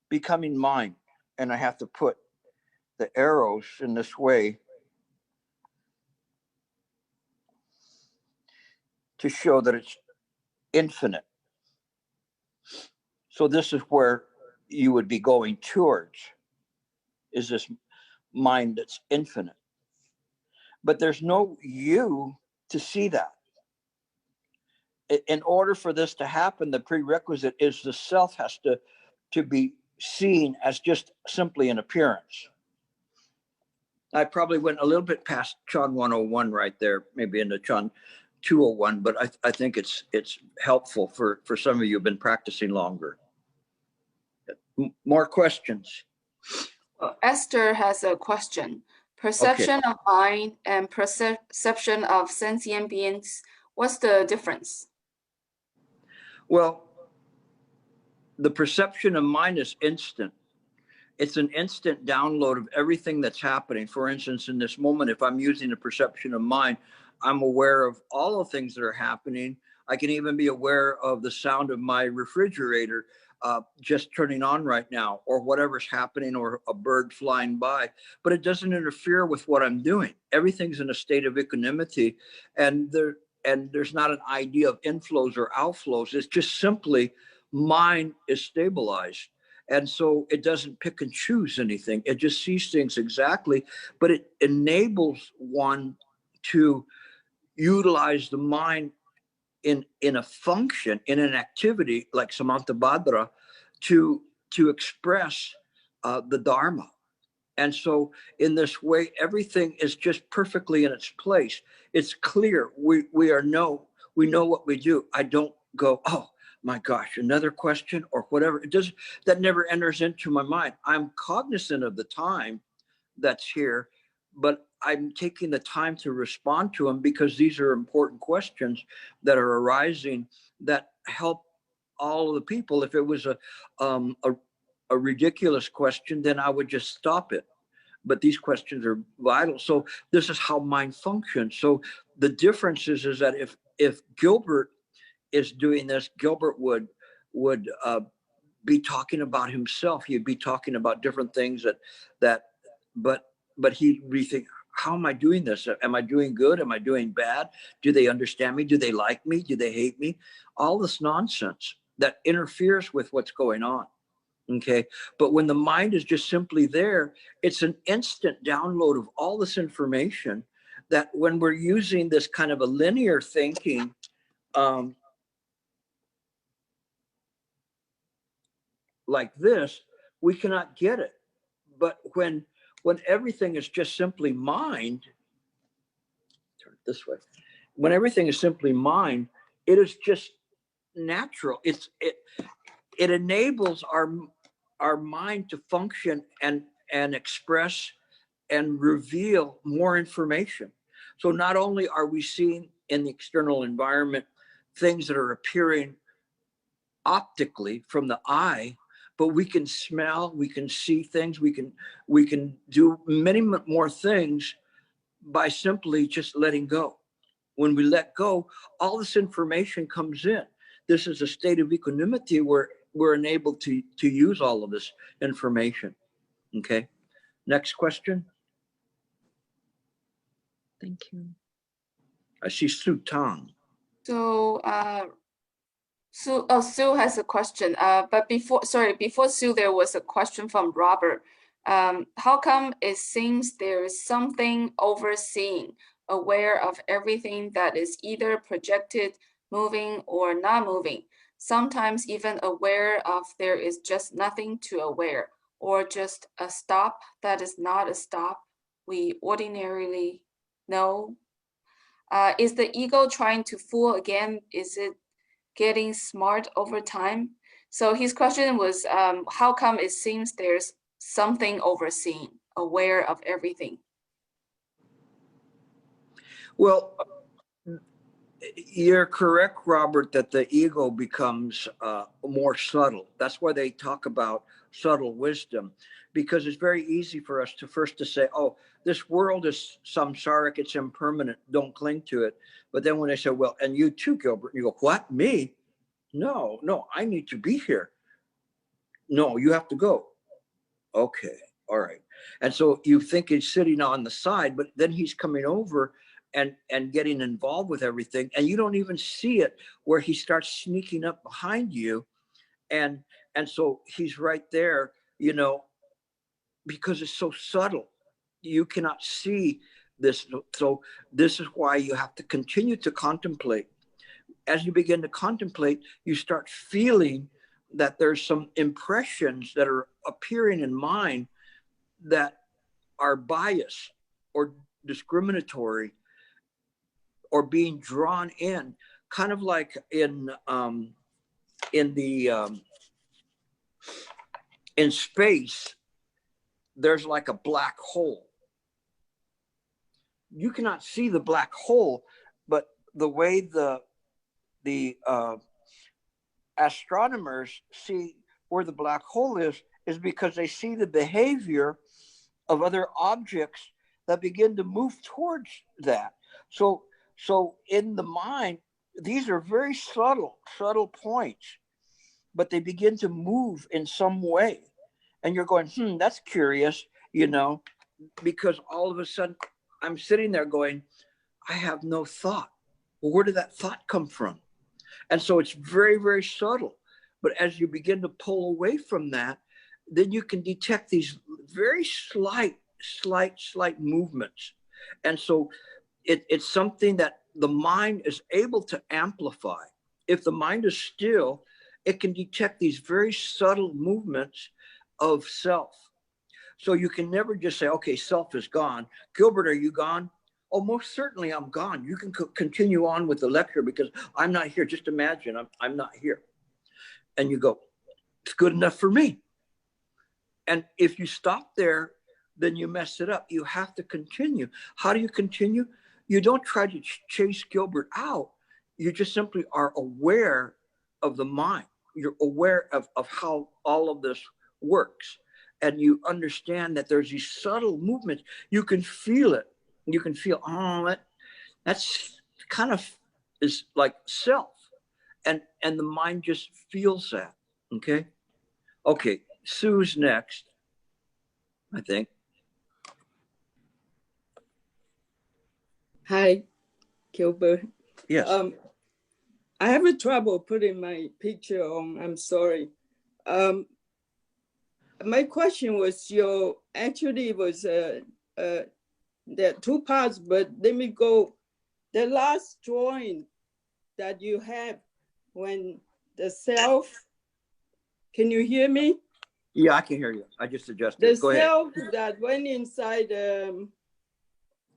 becoming mine. And I have to put the arrows in this way to show that it's infinite. So this is where you would be going towards, is this mind that's infinite. But there's no you to see that. In order for this to happen, the prerequisite is the self has to be seen as just simply an appearance. I probably went a little bit past Chan101 right there, maybe into Chan201, but I think it's helpful for some of you who've been practicing longer. More questions? Esther has a question. Perception of mind and perception of sentient beings, what's the difference? Well, the perception of mind is instant. It's an instant download of everything that's happening. For instance, in this moment, if I'm using a perception of mind, I'm aware of all the things that are happening. I can even be aware of the sound of my refrigerator just turning on right now, or whatever's happening, or a bird flying by, but it doesn't interfere with what I'm doing. Everything's in a state of equanimity, and there's not an idea of inflows or outflows. It's just simply mind is stabilized. And so it doesn't pick and choose anything. It just sees things exactly, but it enables one to utilize the mind in a function, in an activity like Samantabhadra, to express the Dharma. And so in this way, everything is just perfectly in its place. It's clear. We know what we do. I don't go, oh my gosh, another question or whatever. It doesn't, that never enters into my mind. I'm cognizant of the time that's here, but I'm taking the time to respond to them, because these are important questions that are arising that help all of the people. If it was a ridiculous question, then I would just stop it. But these questions are vital. So this is how mind functions. So the difference is that if Gilbert is doing this, Gilbert would be talking about himself. He'd be talking about different things but he'd rethink, how am I doing this? Am I doing good? Am I doing bad? Do they understand me? Do they like me? Do they hate me? All this nonsense that interferes with what's going on. Okay. But when the mind is just simply there, it's an instant download of all this information that when we're using this kind of a linear thinking, like this, we cannot get it. But when everything is just simply mind, turn it this way, when everything is simply mind, it is just natural. It enables our mind to function and express and reveal more information. So not only are we seeing in the external environment things that are appearing optically from the eye, but we can smell, we can see things, we can do many more things by simply just letting go. When we let go, all this information comes in. This is a state of equanimity where we're enabled to use all of this information. Okay, next question. Thank you. I see Su Tang. So Sue has a question. But before Sue, there was a question from Robert. How come it seems there is something overseeing, aware of everything that is either projected, moving, or not moving? Sometimes even aware of there is just nothing to aware, or just a stop that is not a stop we ordinarily know. Is the ego trying to fool again? Is it getting smart over time? So his question was, how come it seems there's something overseeing, aware of everything? Well, you're correct, Robert, that the ego becomes more subtle. That's why they talk about subtle wisdom, because it's very easy for us to say, oh, this world is samsaric, it's impermanent, don't cling to it. But then when they say, well, and you too, Gilbert, you go, what, me? No, I need to be here. No, you have to go. Okay, all right. And so you think he's sitting on the side, but then he's coming over and getting involved with everything, and you don't even see it, where he starts sneaking up behind you, and so he's right there, you know, because it's so subtle, you cannot see this. So this is why you have to continue to contemplate. As you begin to contemplate, you start feeling that there's some impressions that are appearing in mind that are biased or discriminatory, or being drawn in, kind of like in space, there's like a black hole. You cannot see the black hole, but the way the astronomers see where the black hole is because they see the behavior of other objects that begin to move towards that. So in the mind, these are very subtle points, but they begin to move in some way. And you're going, that's curious, you know, because all of a sudden I'm sitting there going, I have no thought. Well, where did that thought come from? And so it's very, very subtle. But as you begin to pull away from that, then you can detect these very slight movements. And so it's something that the mind is able to amplify. If the mind is still, it can detect these very subtle movements of self. So you can never just say, okay, self is gone. Gilbert, are you gone? Oh, most certainly I'm gone. You can continue on with the lecture because I'm not here. Just imagine I'm not here. And you go, it's good enough for me. And if you stop there, then you mess it up. You have to continue. How do you continue? You don't try to chase Gilbert out. You just simply are aware of the mind. You're aware of how all of this works. And you understand that there's these subtle movements. You can feel it. You can feel, that's kind of is like self. And the mind just feels that. Okay, Sue's next, I think. Hi, Gilbert. Yes. I have a trouble putting my picture on. I'm sorry. My question was there are two parts, but let me go. The last drawing that you have when the self, can you hear me? Yeah, I can hear you. I just adjusted. The Go ahead. self that went inside,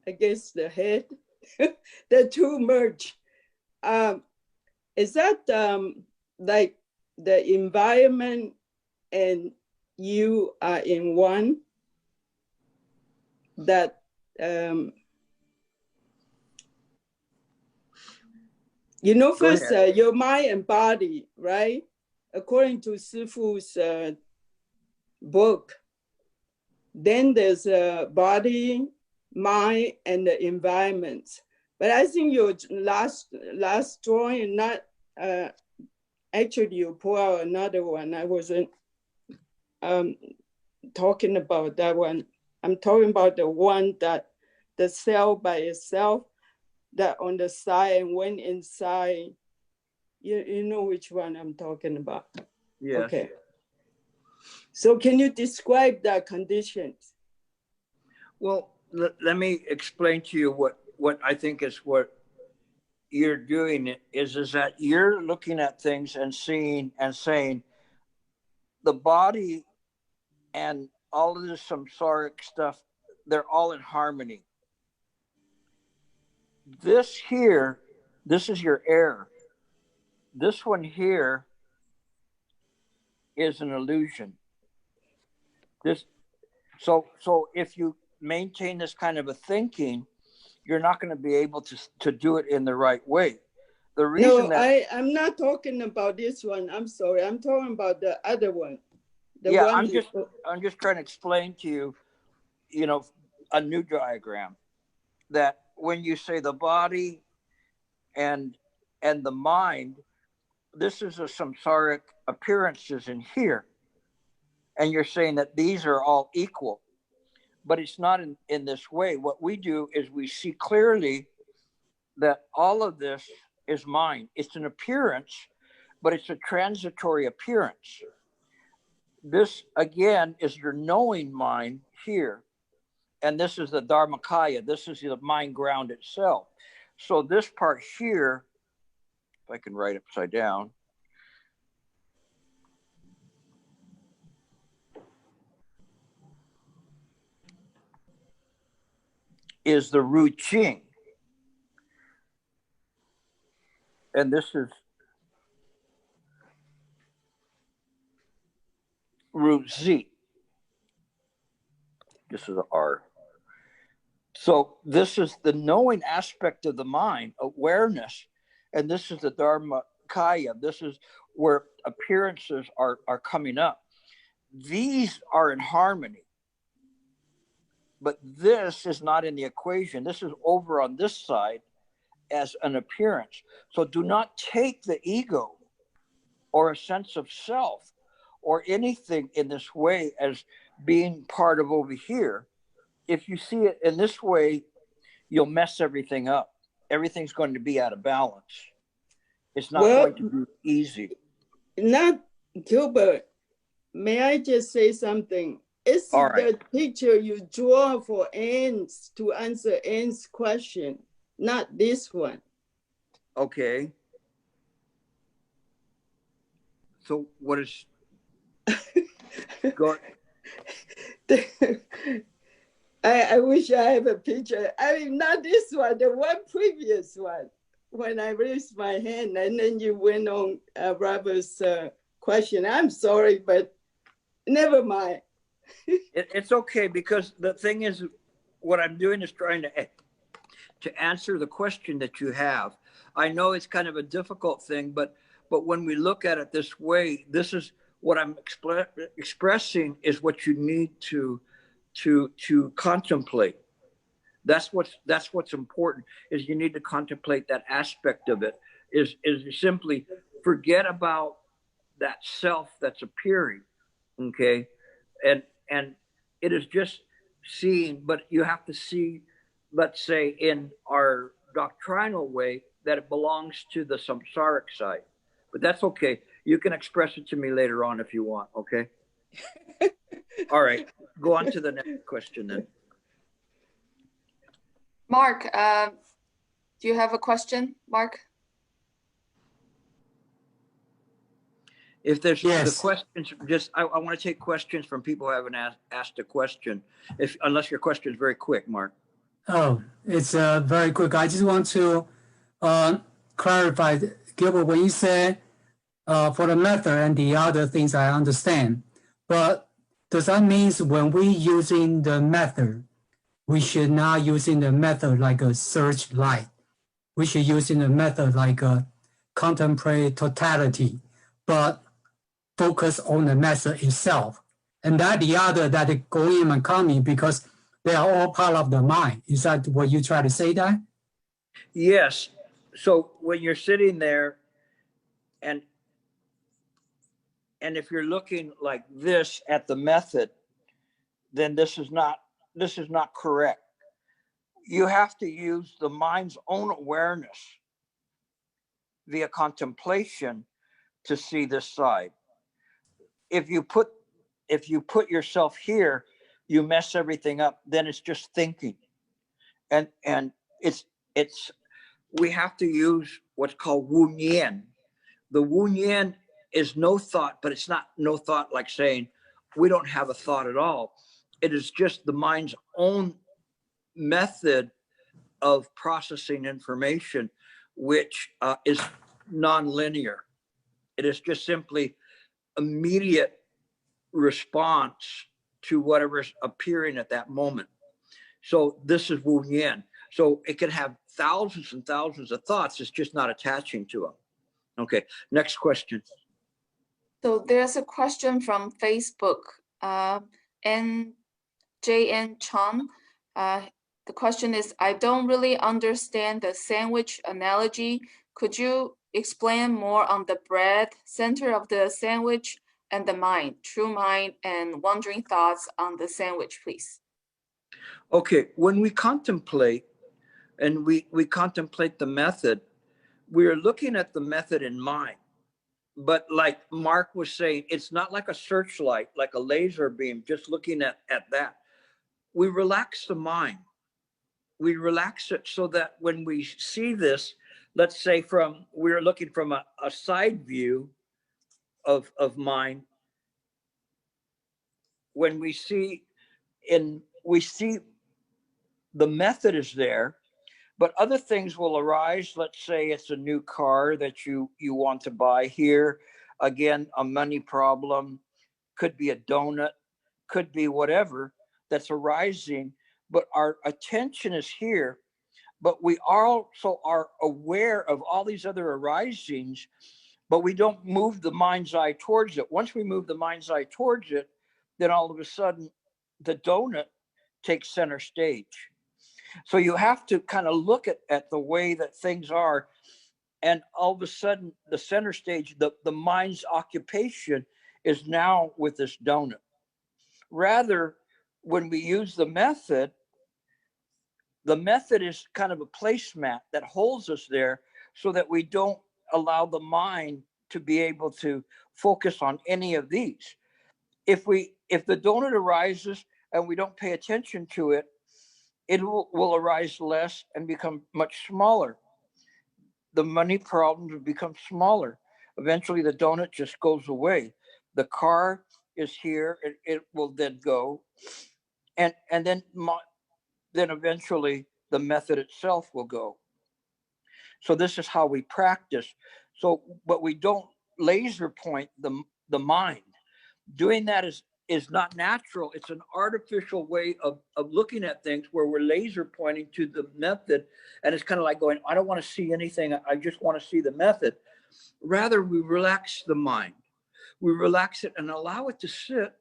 I guess the head, the two merge. Is that like the environment and you are in one? That first your mind and body, right? According to Sifu's book, then there's a body, mind, and the environment. But I think your last drawing, not actually you pull out another one. I wasn't talking about that one. I'm talking about the one that the cell by itself. that on the side and went inside. You know which one I'm talking about. Yes. Okay. So can you describe that conditions? Well, let me explain to you what I think is what you're doing is that you're looking at things and seeing and saying the body and all of this samsaric stuff, they're all in harmony. This here, this is your error. This one here is an illusion. So if you maintain this kind of a thinking, you're not going to be able to do it in the right way. The reason I'm not talking about this one. I'm sorry. I'm talking about the other one. I'm just trying to explain to you, you know, a new diagram that when you say the body and the mind, this is a samsaric appearances in here. And you're saying that these are all equal, but it's not in this way. What we do is we see clearly that all of this is mind. It's an appearance, but it's a transitory appearance. This, again, is your knowing mind here. And this is the Dharmakaya. This is the mind ground itself. So this part here, if I can write upside down, is the Ru Ching. And this is Ru Z. This is the R. So this is the knowing aspect of the mind, awareness. And this is the Dharmakaya. This is where appearances are coming up. These are in harmony. But this is not in the equation. This is over on this side as an appearance. So do not take the ego or a sense of self or anything in this way as being part of over here. If you see it in this way, you'll mess everything up. Everything's going to be out of balance. It's not going to be easy. Not Gilbert. May I just say something? It's the picture you draw for Anne's to answer Anne's question, not this one. Okay. So what is go? I wish I have a picture. I mean, not this one, the one previous one. When I raised my hand and then you went on Robert's question. I'm sorry, but never mind. It's okay, because the thing is, what I'm doing is trying to answer the question that you have. I know it's kind of a difficult thing, but when we look at it this way, this is what I'm expressing is what you need to contemplate. That's what's important, is you need to contemplate that aspect of it, is simply forget about that self that's appearing, okay? And it is just seeing, but you have to see, let's say in our doctrinal way, that it belongs to the samsaric side. But that's okay. You can express it to me later on if you want, okay? All right, go on to the next question then. Mark, do you have a question, Mark? If there's Yes. the questions, I want to take questions from people who haven't asked a question, unless your question is very quick, Mark. Oh, it's very quick. I just want to clarify, Gilbert, when you say for the method and the other things I understand, but does that mean when we using the method, we should not using the method like a searchlight? We should using the method like a contemplate totality, but focus on the method itself. And that the other that is going and coming because they are all part of the mind. Is that what you try to say that? Yes. So when you're sitting there and if you're looking like this at the method, then this is not correct. you have to use the mind's own awareness via contemplation to see this side. If you put yourself here, you mess everything up. Then it's just thinking, and it's we have to use what's called Wu Nian. The Wu Nian is no thought, but it's not no thought like saying we don't have a thought at all. It is just the mind's own method of processing information, which is non-linear. It is just simply immediate response to whatever's appearing at that moment. So this is Wu Nian. So it can have thousands and thousands of thoughts. It's just not attaching to them. Okay, next question. So there's a question from Facebook, JN Chan. The question is, I don't really understand the sandwich analogy. Could you explain more on the bread, center of the sandwich, and the mind, true mind, and wandering thoughts on the sandwich, please? Okay, when we contemplate, and we contemplate the method, we are looking at the method in mind. But like Mark was saying, it's not like a searchlight, like a laser beam, just looking at that. We relax the mind. We relax it so that when we see this, let's say we're looking from a side view of mind, when we see the method is there, but other things will arise. Let's say it's a new car that you want to buy here. Again, a money problem, could be a donut, could be whatever that's arising, but our attention is here. But we also are aware of all these other arisings, but we don't move the mind's eye towards it. Once we move the mind's eye towards it, then all of a sudden the donut takes center stage. So you have to kind of look at the way that things are, and all of a sudden the center stage, the mind's occupation is now with this donut. Rather, when we use the method is kind of a placemat that holds us there so that we don't allow the mind to be able to focus on any of these. If the donut arises and we don't pay attention to it, it will arise less and become much smaller. The money problems will become smaller. Eventually the donut just goes away. The car is here, and it will then go. And then eventually the method itself will go. So this is how we practice. So, but we don't laser point the mind. Doing that is not natural. It's an artificial way of looking at things where we're laser pointing to the method. And it's kind of like going, I don't want to see anything. I just want to see the method. Rather, we relax the mind. We relax it and allow it to sit.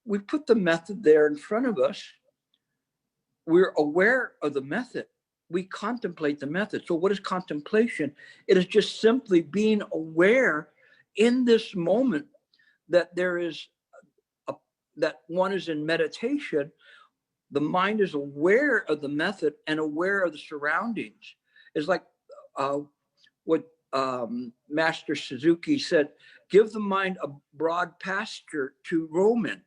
We put the method there in front of us. We're aware of the method. We contemplate the method. So what is contemplation? It is just simply being aware in this moment that that one is in meditation. The mind is aware of the method and aware of the surroundings. It's like what Master Suzuki said, give the mind a broad pasture to roam in.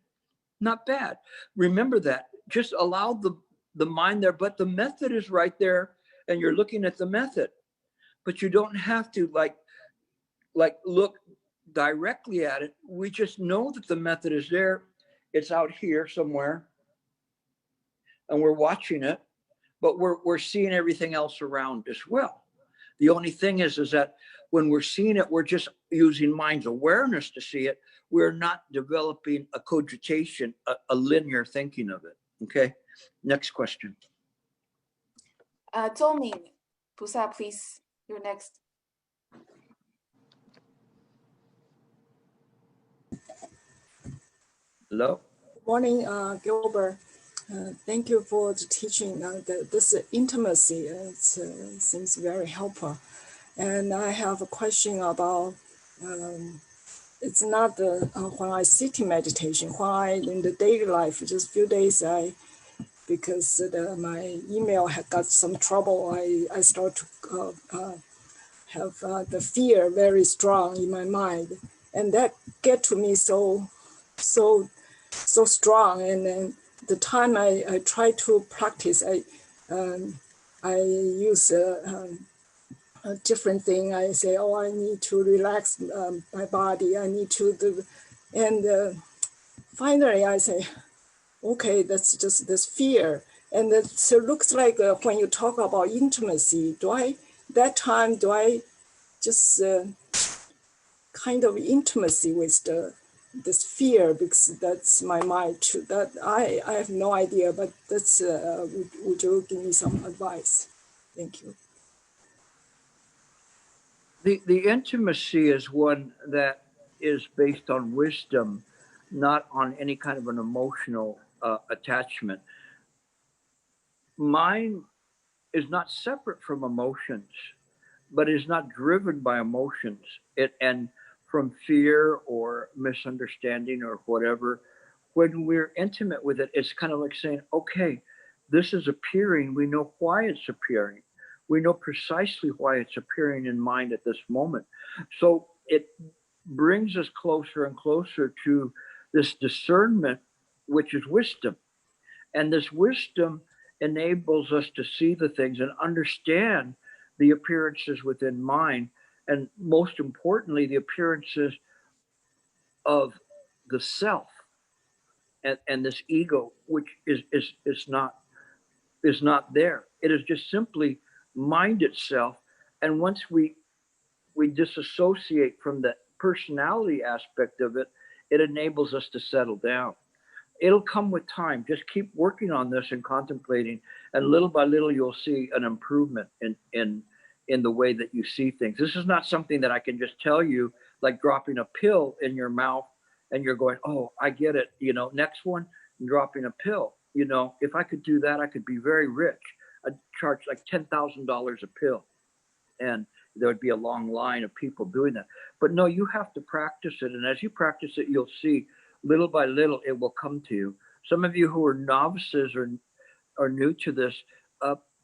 Not bad. Remember that. Just allow the mind there, but the method is right there and you're looking at the method. But you don't have to like look directly at it. We just know that the method is there. It's out here somewhere and we're watching it, but we're seeing everything else around as well. The only thing is that when we're seeing it, we're just using mind's awareness to see it. We're not developing a cogitation, a linear thinking of it. Okay, next question. Zhou Ming, Pusa, please, you're next. Hello. Good morning, Gilbert. Thank you for the teaching. This intimacy seems very helpful. And I have a question about, it's not when I sit in meditation, when I, in the daily life, just a few days, I because my email had got some trouble. I start to have the fear very strong in my mind, and that get to me so strong. And then the time I try to practice, I use a different thing. I say, oh, I need to relax my body. I need to do, and finally I say, okay, that's just this fear. And so it looks like when you talk about intimacy, do I just kind of intimacy with this fear, because that's my mind too. That I have no idea, but that's would you give me some advice? Thank you. The intimacy is one that is based on wisdom, not on any kind of an emotional attachment. Mind is not separate from emotions, but is not driven by emotions. And from fear or misunderstanding or whatever, when we're intimate with it, it's kind of like saying, okay, this is appearing. We know why it's appearing. We know precisely why it's appearing in mind at this moment. So it brings us closer and closer to this discernment, which is wisdom. And this wisdom enables us to see the things and understand the appearances within mind, and most importantly, the appearances of the self and this ego, which is not there. It is just simply mind itself. And once we disassociate from the personality aspect of it, it enables us to settle down. It'll come with time. Just keep working on this and contemplating, and little by little you'll see an improvement in the way that you see things. This is not something that I can just tell you, like dropping a pill in your mouth and you're going, oh, I get it. You know, next one, dropping a pill. You know, if I could do that, I could be very rich. I'd charge like $10,000 a pill, and there would be a long line of people doing that. But no, you have to practice it. And as you practice it, you'll see little by little, it will come to you. Some of you who are novices or are new to this,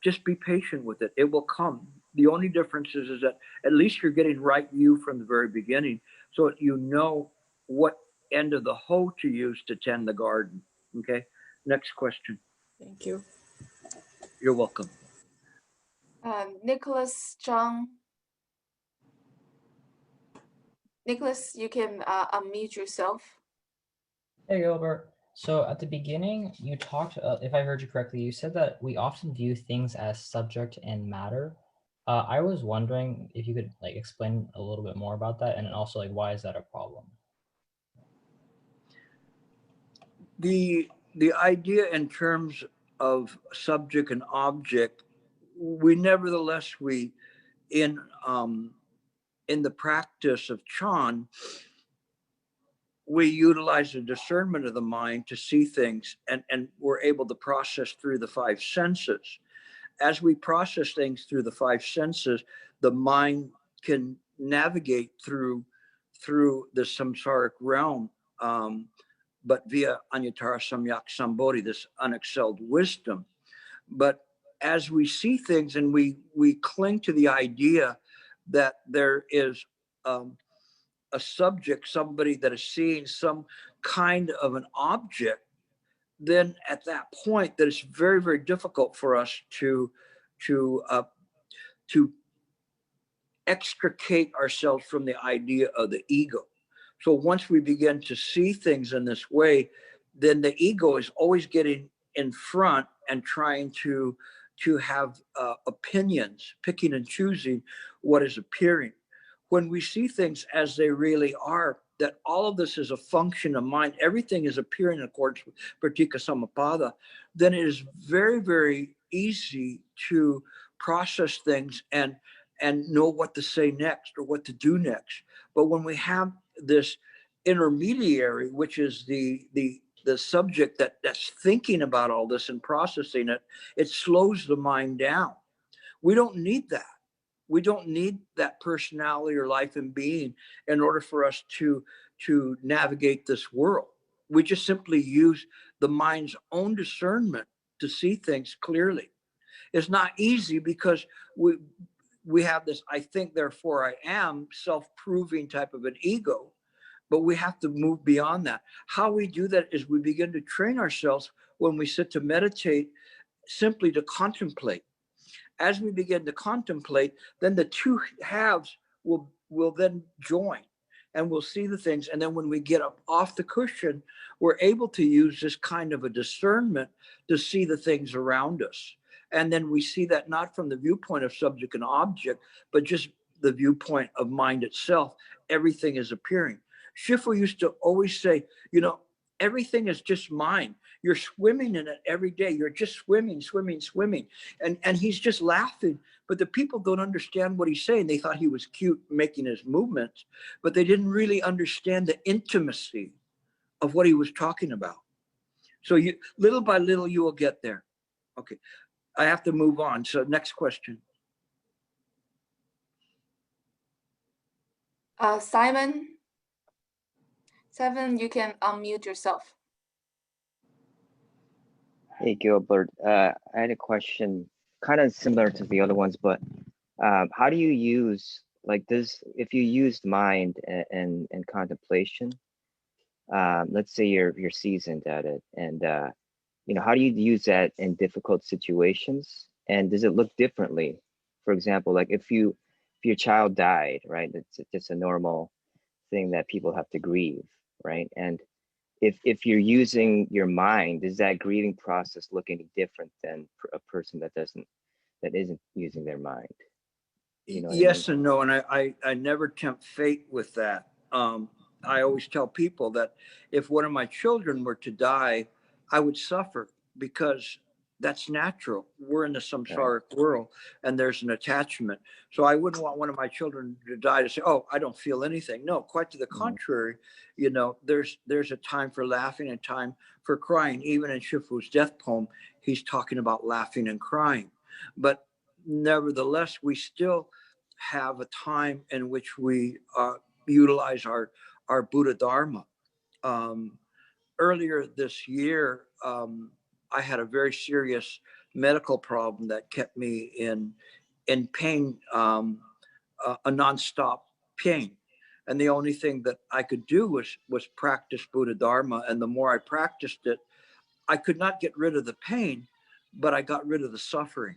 just be patient with it. It will come. The only difference is that at least you're getting right view from the very beginning, so you know what end of the hoe to use to tend the garden. Okay, next question. Thank you. You're welcome. Nicholas Zhang. Nicholas, you can unmute yourself. Hey, Gilbert. So at the beginning, you talked, if I heard you correctly, you said that we often view things as subject and matter. I was wondering if you could like explain a little bit more about that, and also like why is that a problem? The idea in terms of subject and object, we nevertheless in the practice of Chan, we utilize the discernment of the mind to see things, and we're able to process through the five senses. As we process things through the five senses, the mind can navigate through the samsaric realm, but via Anyatara Samyak Sambodhi, this unexcelled wisdom. But as we see things and we cling to the idea that there is a subject, somebody that is seeing some kind of an object, then at that point that it's very, very difficult for us to extricate ourselves from the idea of the ego. So once we begin to see things in this way, then the ego is always getting in front and trying to have opinions, picking and choosing what is appearing. When we see things as they really are, that all of this is a function of mind, everything is appearing in accordance with Pratika Samappada, then it is very, very easy to process things and know what to say next or what to do next. But when we have this intermediary, which is the subject that's thinking about all this and processing it, it slows the mind down. We don't need that. We don't need that personality or life and being in order for us to navigate this world. We just simply use the mind's own discernment to see things clearly. It's not easy because we have this I think, therefore I am self-proving type of an ego, but we have to move beyond that. How we do that is we begin to train ourselves when we sit to meditate, simply to contemplate. As we begin to contemplate, then the two halves will then join, and we'll see the things. And then when we get up off the cushion, we're able to use this kind of a discernment to see the things around us. And then we see that not from the viewpoint of subject and object, but just the viewpoint of mind itself. Everything is appearing. Shifu used to always say, you know, everything is just mind. You're swimming in it every day. You're just swimming, swimming, swimming. And he's just laughing. But the people don't understand what he's saying. They thought he was cute making his movements, but they didn't really understand the intimacy of what he was talking about. So you, little by little, you will get there. Okay, I have to move on. So next question. Simon, you can unmute yourself. Hey, Gilbert. I had a question kind of similar to the other ones, but how do you use, like this, if you used mind and contemplation, let's say you're seasoned at it, and you know, how do you use that in difficult situations? And does it look differently? For example, like if your child died, right? It's just a normal thing that people have to grieve, right? And if you're using your mind, does that grieving process look any different than a person that isn't using their mind? You know what Yes I mean? and no, and I never tempt fate with that. I always tell people that if one of my children were to die, I would suffer because that's natural. We're in the samsaric world, and there's an attachment. So I wouldn't want one of my children to die to say, "Oh, I don't feel anything." No, quite to the contrary. You know, there's a time for laughing and time for crying. Even in Shifu's death poem, he's talking about laughing and crying. But nevertheless, we still have a time in which we utilize our Buddha Dharma. Earlier this year, I had a very serious medical problem that kept me in pain, a nonstop pain. And the only thing that I could do was practice Buddha Dharma. And the more I practiced it, I could not get rid of the pain, but I got rid of the suffering.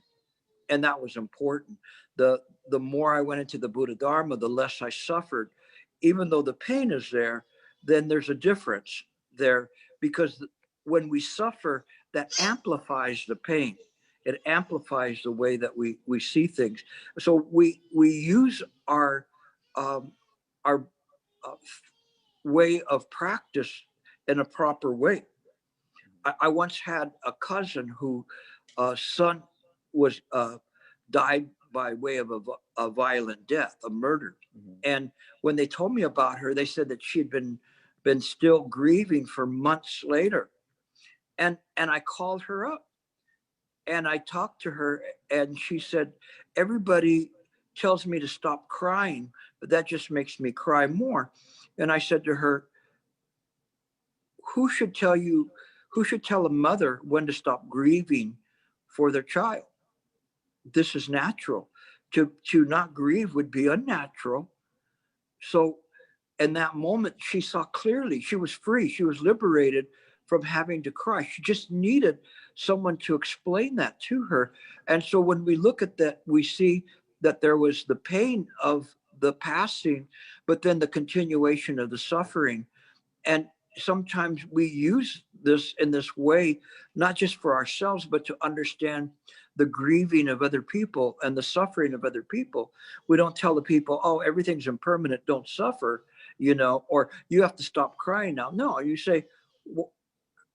And that was important. The more I went into the Buddha Dharma, the less I suffered. Even though the pain is there, then there's a difference there, because when we suffer, that amplifies the pain. It amplifies the way that we see things. So we use our way of practice in a proper way. I once had a cousin whose son was died by way of a violent death, a murder. And when they told me about her, they said that she had been still grieving for months later. And I called her up and I talked to her, and she said, everybody tells me to stop crying, but that just makes me cry more. And I said to her, who should tell a mother when to stop grieving for their child? This is natural. To not grieve would be unnatural. So in that moment, she saw clearly. She was free. She was liberated from having to cry. She just needed someone to explain that to her. And so when we look at that, we see that there was the pain of the passing, but then the continuation of the suffering. And sometimes we use this in this way, not just for ourselves, but to understand the grieving of other people and the suffering of other people. We don't tell the people, oh, everything's impermanent, don't suffer, you know, or you have to stop crying now. No, you say, well,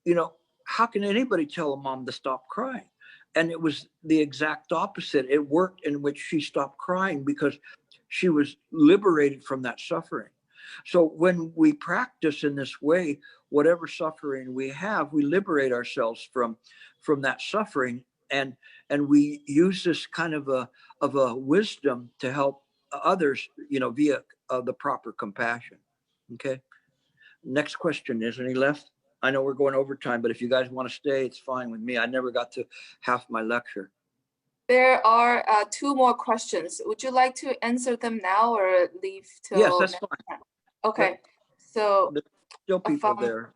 you know, how can anybody tell a mom to stop crying? And it was the exact opposite. It worked in which she stopped crying because she was liberated from that suffering. So when we practice in this way, whatever suffering we have, we liberate ourselves from that suffering, and we use this kind of a wisdom to help others, you know, via the proper compassion. Okay. Next question. Is any left? I know we're going overtime, but if you guys want to stay, it's fine with me. I never got to half my lecture. There are 2 more questions. Would you like to answer them now or leave till Yes, that's next fine. time? Okay, so There's still people from there.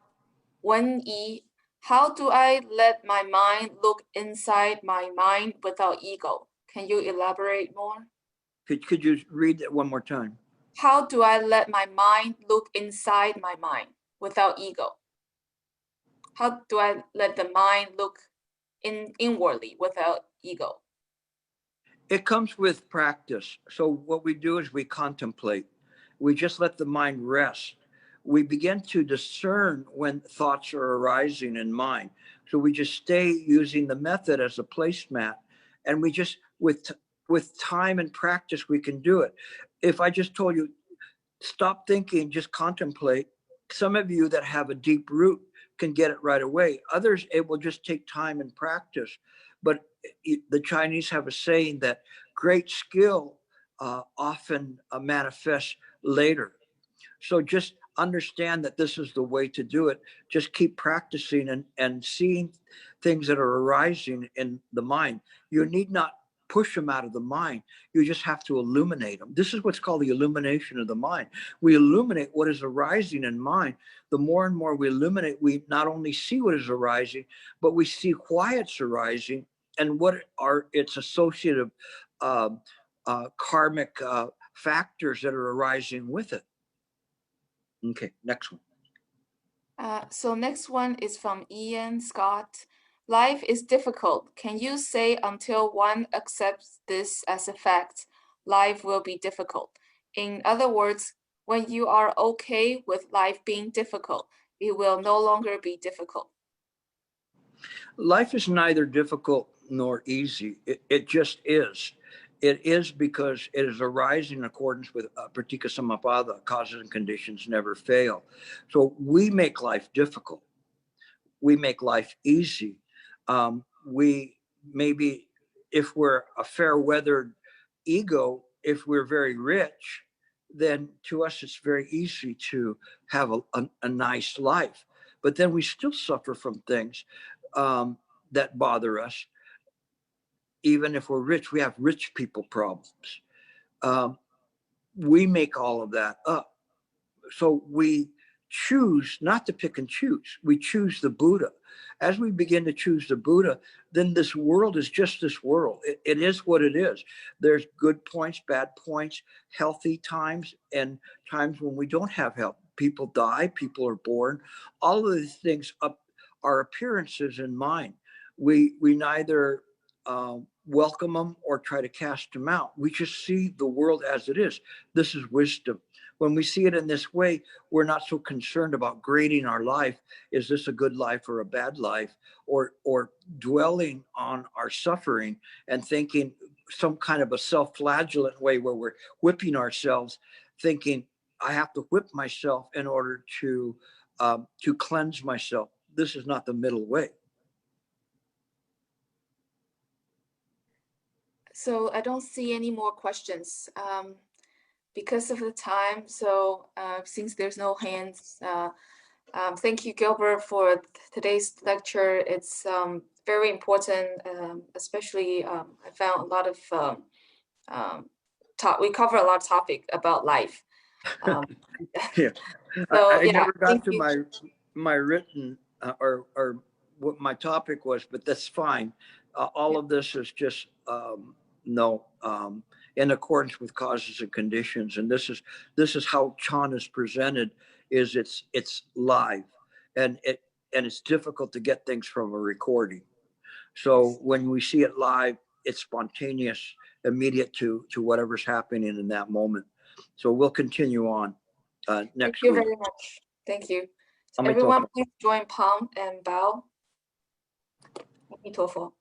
Wen Yi, how do I let my mind look inside my mind without ego? Can you elaborate more? Could you read that one more time? How do I let my mind look inside my mind without ego? How do I let the mind look inwardly without ego? It comes with practice. So what we do is we contemplate. We just let the mind rest. We begin to discern when thoughts are arising in mind. So we just stay using the method as a placemat, and we just, with time and practice, we can do it. If I just told you, stop thinking, just contemplate, some of you that have a deep root can get it right away. Others, it will just take time and practice. But the Chinese have a saying that great skill often manifests later. So just understand that this is the way to do it. Just keep practicing and seeing things that are arising in the mind. You need not push them out of the mind. You just have to illuminate them. This is what's called the illumination of the mind. We illuminate what is arising in mind. The more and more we illuminate, we not only see what is arising, but we see why it's arising and what are its associative karmic factors that are arising with it. Okay, next one. So next one is from Ian Scott. Life is difficult. Can you say until one accepts this as a fact, life will be difficult? In other words, when you are okay with life being difficult, it will no longer be difficult. Life is neither difficult nor easy. It just is. It is because it is arising in accordance with Pratika Samapada, causes and conditions never fail. So we make life difficult. We make life easy. We maybe, if we're a fair-weathered ego, if we're very rich, then to us it's very easy to have a nice life. But then we still suffer from things that bother us. Even if we're rich, we have rich people problems. We make all of that up. So we choose not to pick and choose. We choose the Buddha. As we begin to choose the Buddha, then this world is just this world. It is what it is. There's good points, bad points, healthy times, and times when we don't have health. People die, people are born. All of these things are appearances in mind. We neither welcome them or try to cast them out. We just see the world as it is. This is wisdom. When we see it in this way, we're not so concerned about grading our life. Is this a good life or a bad life? Or dwelling on our suffering and thinking some kind of a self-flagellant way where we're whipping ourselves, thinking, I have to whip myself in order to cleanse myself. This is not the middle way. So I don't see any more questions because of the time. So since there's no hands, thank you, Gilbert, for today's lecture. It's very important, especially I found a lot of we cover a lot of topic about life. Yeah, so, I yeah, never got thank to you. my written or what my topic was, but that's fine. All of this is just in accordance with causes and conditions, and this is how Chan is presented. Is it's live, and it's difficult to get things from a recording. So when we see it live, it's spontaneous, immediate to whatever's happening in that moment. So we'll continue on next Thank you week. very much. Thank you. So Amitofu. everyone, please join palm and bow. Amitofu.